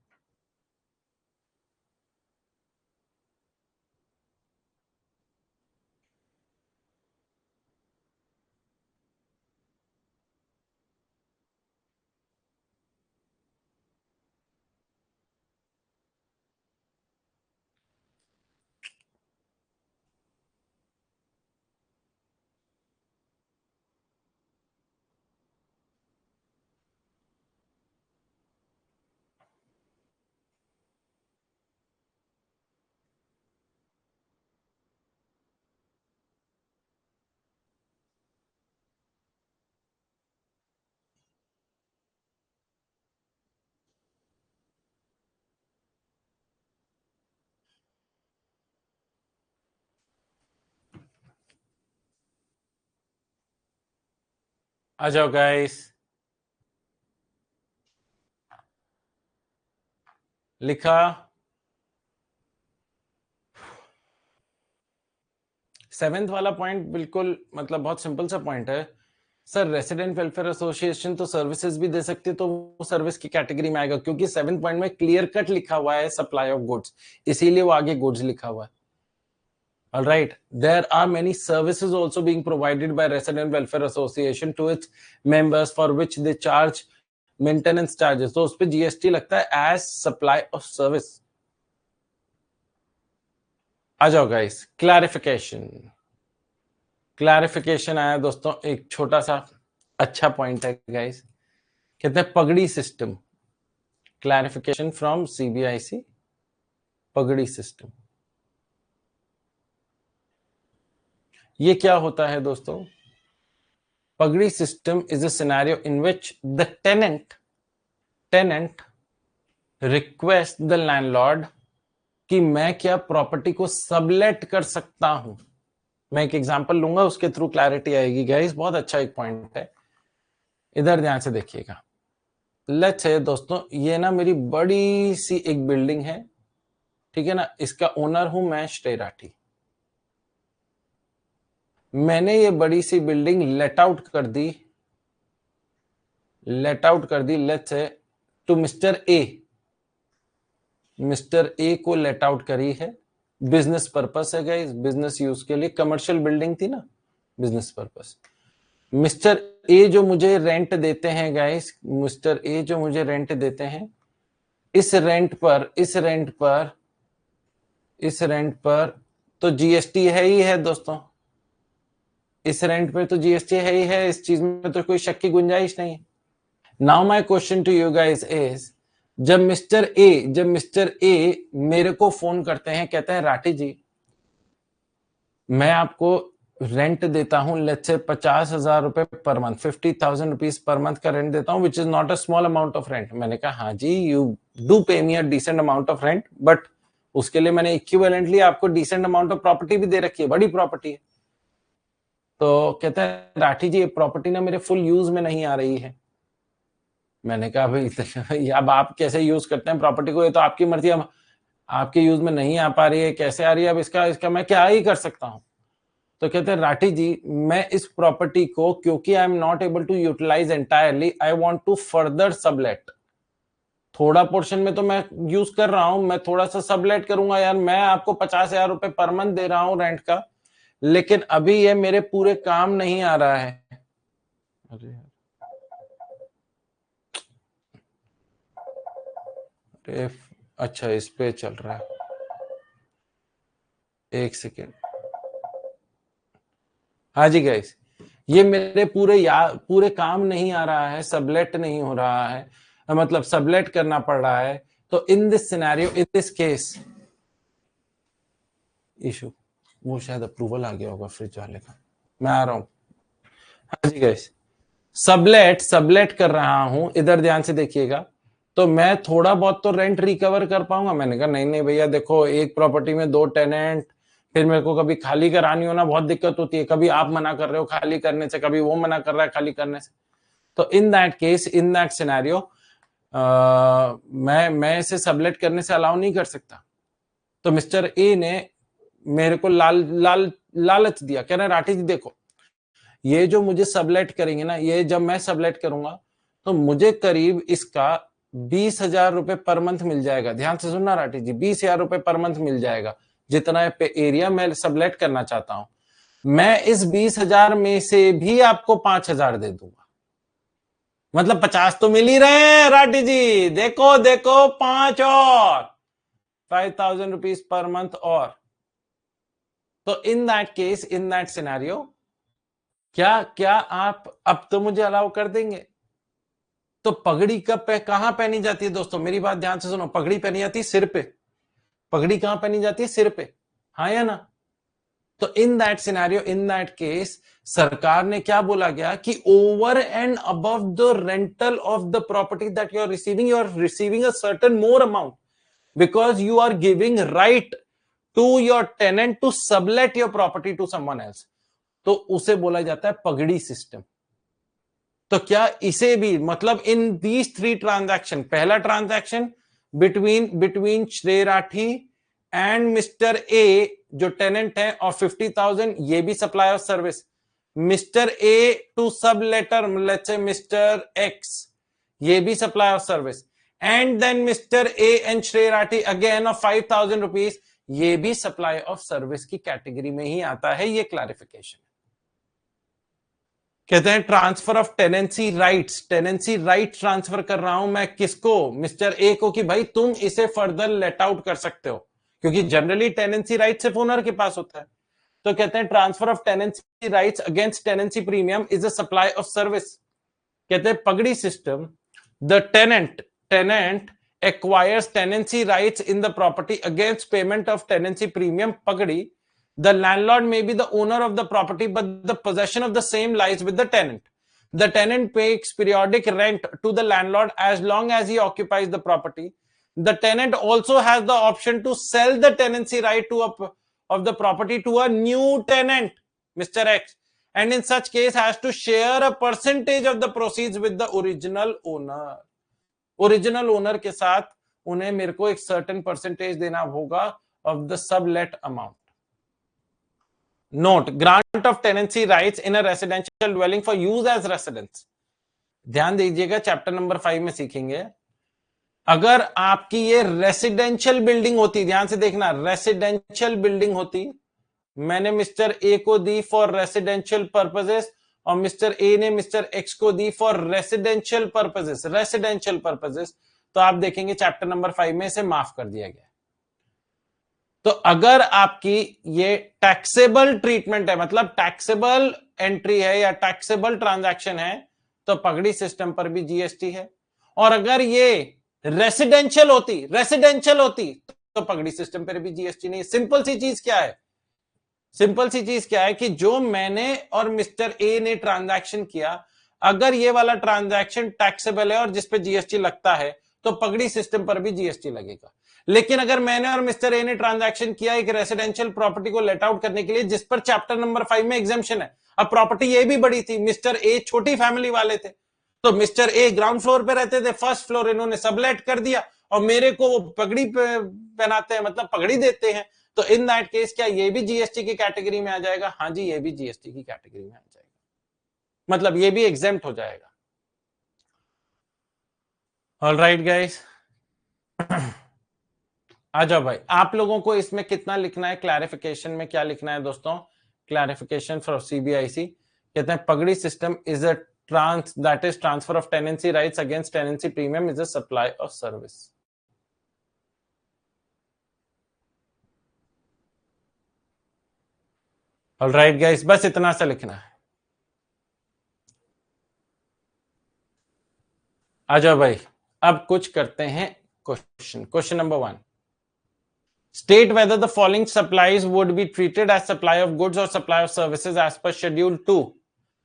आ जाओ गाइस, लिखा। 7th वाला पॉइंट बिल्कुल मतलब बहुत सिंपल सा पॉइंट है सर। रेसिडेंट वेलफेयर एसोसिएशन तो सर्विसेज भी दे सकती है, तो वो सर्विस की कैटेगरी में आएगा, क्योंकि 7th पॉइंट में क्लियर कट लिखा हुआ है सप्लाई ऑफ गुड्स, इसीलिए वो आगे गुड्स लिखा हुआ है। All right, there are many services also being provided by Resident Welfare Association to its members for which they charge maintenance charges. तो उस पे जीएसटी लगता है as supply of service. आ जाओ गाइस, क्लैरिफिकेशन आया दोस्तों। एक छोटा सा अच्छा पॉइंट है गाइस, कहते हैं pagdi system. Clarification from CBIC, pagdi system. ये क्या होता है दोस्तों? Pagdi system is a scenario in which the tenant request the landlord कि मैं क्या प्रॉपर्टी को सबलेट कर सकता हूं। मैं एक एग्जांपल लूंगा, उसके थ्रू क्लैरिटी आएगी गाइस। बहुत अच्छा एक पॉइंट है, इधर ध्यान से देखिएगा। लेट्स से दोस्तों, ये ना मेरी बड़ी सी एक बिल्डिंग है, ठीक है ना, इसका ओनर हूं मैं श्रेय राठी। मैंने ये बड़ी सी बिल्डिंग लेट आउट कर दी let's say to mister A को लेट आउट करी है। बिजनेस पर्पस है गाइस, बिजनेस यूज के लिए, कमर्शियल बिल्डिंग थी ना, बिजनेस पर्पस। मिस्टर ए जो मुझे रेंट देते हैं गाइस, मिस्टर ए जो मुझे रेंट देते हैं, इस रेंट पर तो जीएसटी है ही है दोस्तों। इस रेंट पे तो जीएसटी है ही है, इस चीज में तो कोई शक की गुंजाइश नहीं है। Now my question to you guys is, जब मिस्टर ए मेरे को फोन करते हैं, कहते हैं राठी जी मैं आपको रेंट देता हूं, लेट्स से 50,000 रुपए per month, 50,000 rupees per month का रेंट देता हूं, which is not a small amount of rent. मैंने कहा हाँ जी, you do pay me a decent amount of rent, but उसके लिए मैंने इक्विवेलेंटली आपको डिसेंट अमाउंट ऑफ प्रॉपर्टी भी दे रखी है, बड़ी प्रॉपर्टी है। तो कहते हैं राठी जी ये प्रॉपर्टी ना मेरे फुल यूज में नहीं आ रही है। मैंने कहा भाई अब आप कैसे यूज करते हैं प्रॉपर्टी को, ये तो आपकी मर्जी, अब आपके यूज में नहीं आ पा रही है, कैसे आ रही है, अब इसका मैं क्या ही कर सकता हूं। तो कहते हैं राठी जी मैं इस प्रॉपर्टी को, क्योंकि I am not able to utilise entirely, I want to further sublet. थोड़ा पोर्शन में तो मैं यूज कर रहा हूं, मैं थोड़ा सा सबलेट करूंगा यार। मैं आपको 50,000 रुपए पर मंथ दे रहा हूं रेंट का, लेकिन अभी ये मेरे पूरे काम नहीं आ रहा है। अरे अच्छा, इस पे चल रहा है, एक सेकेंड। हाँ जी गाइस, ये मेरे पूरे काम नहीं आ रहा है, सबलेट नहीं हो रहा है, मतलब सबलेट करना पड़ रहा है। तो in this scenario, in this case issue, वो शायद अप्रूवल आ गया होगा फ्रिज वाले का, मैं आ रहा हूं। हाँ जी गाइस, सबलेट कर रहा हूं, इधर ध्यान से देखिएगा। तो मैं थोड़ा बहुत तो रेंट रिकवर कर पाऊंगा। मैंने कहा नहीं भैया देखो, एक प्रॉपर्टी में 2 टेनेंट, फिर मेरे को कभी खाली करानी हो ना बहुत दिक्कत होती है, कभी आप मना कर रहे हो खाली करने से, कभी वो मना कर रहा है खाली करने से। तो in that case, in that scenario मैं इसे सबलेट करने से अलाउ नहीं कर सकता। तो मिस्टर ए ने मेरे को लालच दिया, कह रहे राठी जी देखो, ये जो मुझे सबलेट करेंगे ना, ये जब मैं सबलेट करूंगा तो मुझे करीब इसका 20,000 रुपए पर मंथ मिल जाएगा। ध्यान से सुनना राठी जी, 20,000 रुपए पर मंथ मिल जाएगा, जितना एरिया मैं सबलेट करना चाहता हूं। मैं इस 20,000 में से भी आपको 5,000 दे दूंगा, मतलब 50 तो मिल ही रहे हैं राठी जी। देखो 5 और 5,000 रुपीज पर मंथ और। तो in that case, in that scenario, क्या आप अब तो मुझे अलाउ कर देंगे? तो पगड़ी कब कहां पहनी जाती है दोस्तों, मेरी बात ध्यान से सुनो। पगड़ी पहनी जाती है सिर पे। पगड़ी कहां पहनी जाती है? सिर पे, हाँ या ना? तो in that scenario, in that case, सरकार ने क्या बोला गया कि over and above the rental of the property that you are receiving a certain more amount, because you are giving right to your tenant to sublet your property to someone else. तो उसे बोला जाता है पगड़ी system. तो क्या इसे भी, मतलब इन दीज 3 ट्रांजैक्शन, पहला ट्रांजैक्शन बिटवीन श्रेय राठी एंड मिस्टर ए जो टेनेंट है और 50,000 ये भी supply of service. Mister A to sub letter let's say mister X ये भी supply of service. And then mister A and Shrey Rathi again of 5,000 rupees ये भी सप्लाई ऑफ सर्विस की कैटेगरी में ही आता है. ये क्लैरिफिकेशन. कहते हैं transfer of tenancy rights. Tenancy right transfer कर रहा हूं मैं किसको? मिस्टर ए को कि भाई तुम इसे फर्दर लेट आउट कर सकते हो, क्योंकि जनरली टेनेंसी राइट सिर्फ ओनर के पास होता है. तो कहते हैं transfer of tenancy rights against tenancy premium is a supply of service. कहते हैं pagdi system. The tenant acquires tenancy rights in the property against payment of tenancy premium pagdi. The landlord may be the owner of the property, but the possession of the same lies with the tenant. The tenant pays periodic rent to the landlord as long as he occupies the property. The tenant also has the option to sell the tenancy right of the property to a new tenant, Mr. X, and in such case has to share a percentage of the proceeds with the original owner. Original owner के साथ उन्हें मेरे को एक certain percentage देना होगा of the sublet amount. Note grant of tenancy rights in a residential dwelling for use as residence. ध्यान दीजिएगा चैप्टर नंबर 5 में सीखेंगे. अगर आपकी ये रेसिडेंशियल बिल्डिंग होती, ध्यान से देखना, रेसिडेंशियल बिल्डिंग होती, मैंने मिस्टर ए को दी फॉर रेसिडेंशियल पर्पसेस और मिस्टर ए ने मिस्टर एक्स को दी फॉर रेसिडेंशियल पर्पसेस, तो आप देखेंगे चैप्टर नंबर 5 में इसे माफ कर दिया गया. तो अगर आपकी ये टैक्सेबल ट्रीटमेंट है, मतलब टैक्सेबल एंट्री है या टैक्सेबल ट्रांजैक्शन है, तो पगड़ी सिस्टम पर भी जीएसटी है. और अगर ये रेसिडेंशियल होती तो पगड़ी सिस्टम पर भी जीएसटी नहीं. सिंपल सी चीज क्या है कि जो मैंने और मिस्टर ए ने ट्रांजैक्शन किया, अगर ये वाला ट्रांजैक्शन टैक्सेबल है और जिस पे जीएसटी लगता है, तो पगड़ी सिस्टम पर भी जीएसटी लगेगा. लेकिन अगर मैंने और मिस्टर ए ने ट्रांजैक्शन किया एक रेसिडेंशियल प्रॉपर्टी को लेट आउट करने के लिए, जिस पर चैप्टर नंबर 5 में एग्जेम्पशन है, अब प्रॉपर्टी ये भी बड़ी थी, मिस्टर ए छोटी फैमिली वाले थे, तो मिस्टर ए ग्राउंड फ्लोर पे रहते थे, फर्स्ट फ्लोर इन्होंने सबलेट कर दिया और मेरे को वो पगड़ी पहनाते हैं, मतलब पगड़ी देते हैं. तो इन दैट केस क्या ये भी जीएसटी की कैटेगरी में आ जाएगा? हाँ जी, ये भी जीएसटी की कैटेगरी में आ जाएगा, मतलब ये भी एग्जेम्प्ट हो जाएगा. ऑल राइट गाइस, आ जाओ भाई. आप लोगों को इसमें कितना लिखना है? क्लैरिफिकेशन में क्या लिखना है दोस्तों? क्लैरिफिकेशन फॉर सीबीआईसी कहते हैं pagdi system is a that is transfer of tenancy rights against tenancy premium is a supply of service. Alright guys, बस इतना सा लिखना है. आ जाओ भाई, अब कुछ करते हैं question number 1. State whether the following supplies would be treated as supply of goods और supply of services as per schedule 2.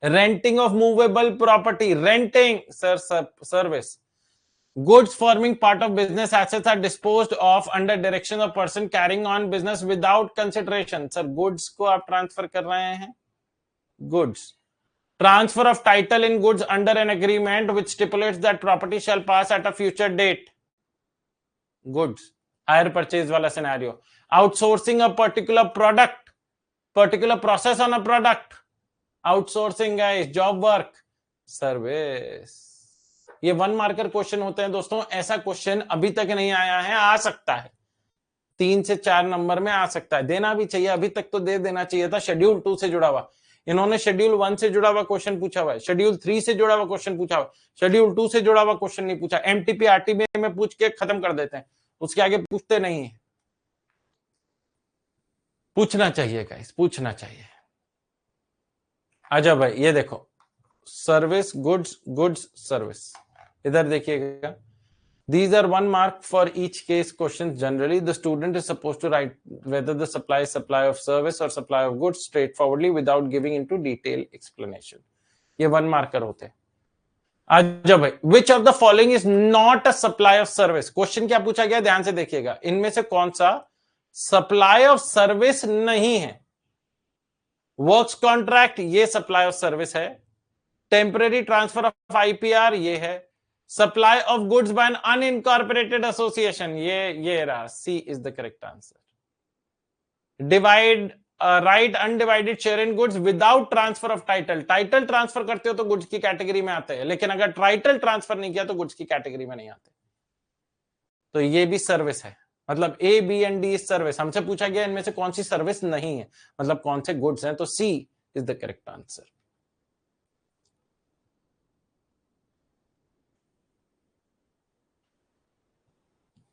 Renting of movable property, renting service. Goods forming part of business assets are disposed of under direction of person carrying on business without consideration. Sir, goods को आप transfer कर रहे हैं. Goods. Transfer of title in goods under an agreement which stipulates that property shall pass at a future date. Goods. Hire purchase वाला scenario. Outsourcing a particular product, particular process on a product. Outsourcing guys, job work, service. ये 1 marker question होते हैं दोस्तों. ऐसा question अभी तक नहीं आया है, आ सकता है 3 से 4 नंबर में आ सकता है. देना भी चाहिए, अभी तक तो दे देना चाहिए था. शेड्यूल 2 से जुड़ा हुआ, इन्होंने शेड्यूल 1 से जुड़ा हुआ क्वेश्चन पूछा हुआ है, शेड्यूल 3 से जुड़ा हुआ क्वेश्चन पूछा हुआ, शेड्यूल 2 से जुड़ा हुआ क्वेश्चन नहीं पूछा. एमटीपी आरटीबी में पूछ के खत्म कर देते हैं, उसके आगे पूछते नहीं है. पूछना चाहिए गाइस, पूछना चाहिए. आजा भाई, ये देखो सर्विस, गुड्स सर्विस. इधर देखिएगा. These are 1 mark for each case questions. Generally, the student is supposed to write whether the supply is supply of service or supply of goods straightforwardly without giving into detailed explanation. ये 1 marker होते हैं. अच्छा भाई, which of the following is not a supply of service? Question क्या पूछा गया, ध्यान से देखिएगा. इनमें से कौन सा सप्लाई ऑफ सर्विस नहीं है? वर्क्स कॉन्ट्रैक्ट, ये सप्लाई ऑफ सर्विस है. टेम्पररी ट्रांसफर ऑफ आईपीआर, ये है. Supply of goods by an unincorporated association, ये रहा. C is the correct answer. Divide right undivided share in goods without transfer of title. Title transfer करते हो तो goods की category में आते हैं, लेकिन अगर टाइटल ट्रांसफर नहीं किया तो गुड्स की कैटेगरी में नहीं आते। तो ये भी सर्विस है, मतलब A B and D service. हमसे पूछा गया इनमें से कौन सी सर्विस नहीं है, मतलब कौन से गुड्स हैं, तो C is the correct answer.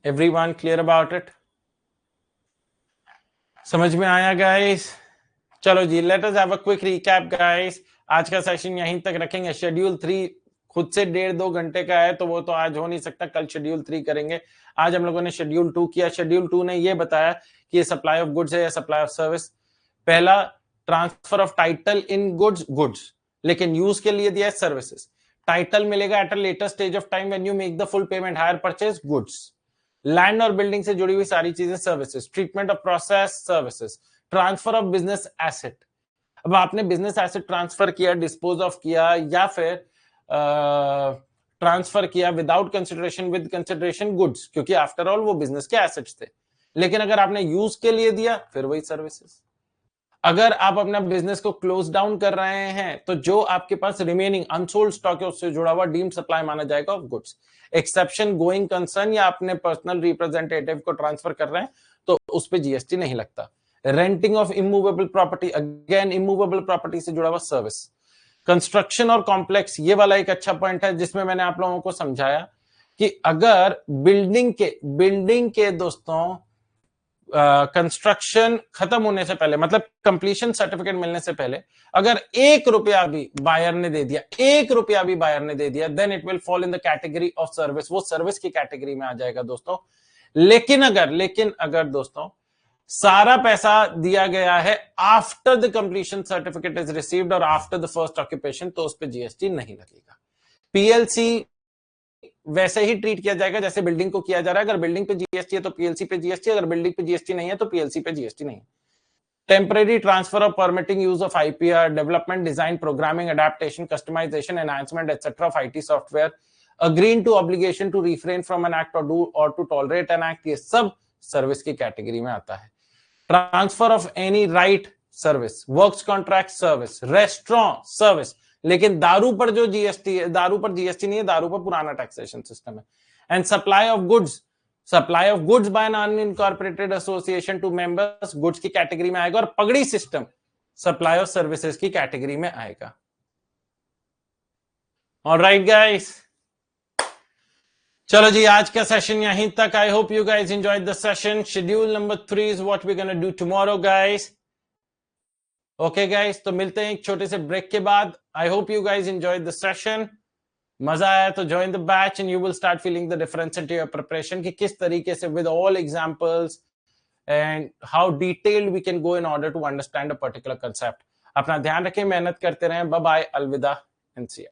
Everyone clear about it? समझ में आया गाइस? चलो जी, let us have a quick recap guys. आज का सेशन यहीं तक रखेंगे। शेड्यूल 3 खुद से 1.5-2 घंटे का है, तो वो तो आज हो नहीं सकता, कल शेड्यूल 3 करेंगे। आज हम लोगों ने शेड्यूल 2 किया। शेड्यूल 2 ने ये बताया कि ये सप्लाई ऑफ गुड्स है या सप्लाई ऑफ सर्विस। पहला, transfer of title in goods, लेकिन यूज के लिए दिया है सर्विसेज। टाइटल मिलेगा eight a later stage of time when you make the full payment, hire purchase, goods. Land और बिल्डिंग से जुड़ी हुई सारी चीजें services. Treatment of process, services. Transfer of business asset, अब आपने बिजनेस एसेट ट्रांसफर किया, डिस्पोज ऑफ किया, या फिर ट्रांसफर किया without consideration, with consideration goods, क्योंकि आफ्टर ऑल वो बिजनेस के एसेट्स थे। लेकिन अगर आपने यूज के लिए दिया, फिर वही सर्विसेज। अगर आप अपना बिजनेस को क्लोज डाउन कर रहे हैं, तो जो आपके पास रिमेनिंग अनसोल्ड स्टॉक है उससे जुड़ा हुआ डीम्ड सप्लाई माना जाएगा of goods. Exception going concern या अपने पर्सनल रिप्रेजेंटेटिव को ट्रांसफर कर रहे हैं तो उस पर जीएसटी नहीं लगता। Renting of immovable property, again immovable property से जुड़ा हुआ सर्विस। कंस्ट्रक्शन और कॉम्प्लेक्स, ये वाला एक अच्छा पॉइंट है जिसमें मैंने आप लोगों को समझाया कि अगर बिल्डिंग के दोस्तों कंस्ट्रक्शन खत्म होने से पहले, मतलब कंप्लीशन सर्टिफिकेट मिलने से पहले, अगर 1 रुपया भी बायर ने दे दिया, 1 रुपया भी बायर ने दे दिया, then it will fall in the category of service, वो सर्विस की कैटेगरी में आ जाएगा दोस्तों। लेकिन अगर दोस्तों सारा पैसा दिया गया है after the completion certificate is received और आफ्टर द फर्स्ट ऑक्यूपेशन, तो उस पर जीएसटी नहीं लगेगा। पीएलसी वैसे ही ट्रीट किया जाएगा जैसे बिल्डिंग को किया जा रहा है। अगर बिल्डिंग पे जीएसटी है तो पीएलसी पे जीएसटी, अगर बिल्डिंग पे जीएसटी नहीं है तो पीएलसी पे जीएसटी नहीं है। Temporary transfer of permitting use of IPR, development, design, programming, adaptation, customisation, enhancement etcetera of IT software, agreeing to obligation to refrain from an act और टू टॉलरेट एन एक्ट, ये सब service की category में आता है। Transfer of any right service, works contract service, restaurant service, लेकिन दारू पर जो जीएसटी है, दारू पर जीएसटी नहीं है, दारू पर पुराना टैक्सेशन सिस्टम है। And supply of goods by an unincorporated association to members, goods की कैटेगरी में आएगा। और पगड़ी सिस्टम सप्लाई ऑफ सर्विसेज की कैटेगरी में आएगा। ऑलराइट गाइस, चलो जी, आज का सेशन यहीं तक। I hope you guys enjoyed the session. Schedule number 3 is what we gonna do tomorrow guys. Okay guys, तो मिलते हैं एक छोटे से ब्रेक के बाद। I hope you guys enjoyed the session. मजा आया तो join the batch and you will start feeling the difference in your preparation कि किस तरीके से with all examples and how detailed we can go in order to understand a particular concept. अपना ध्यान रखें, मेहनत करते रहें। बाय बाय, अलविदा एंड सी यू।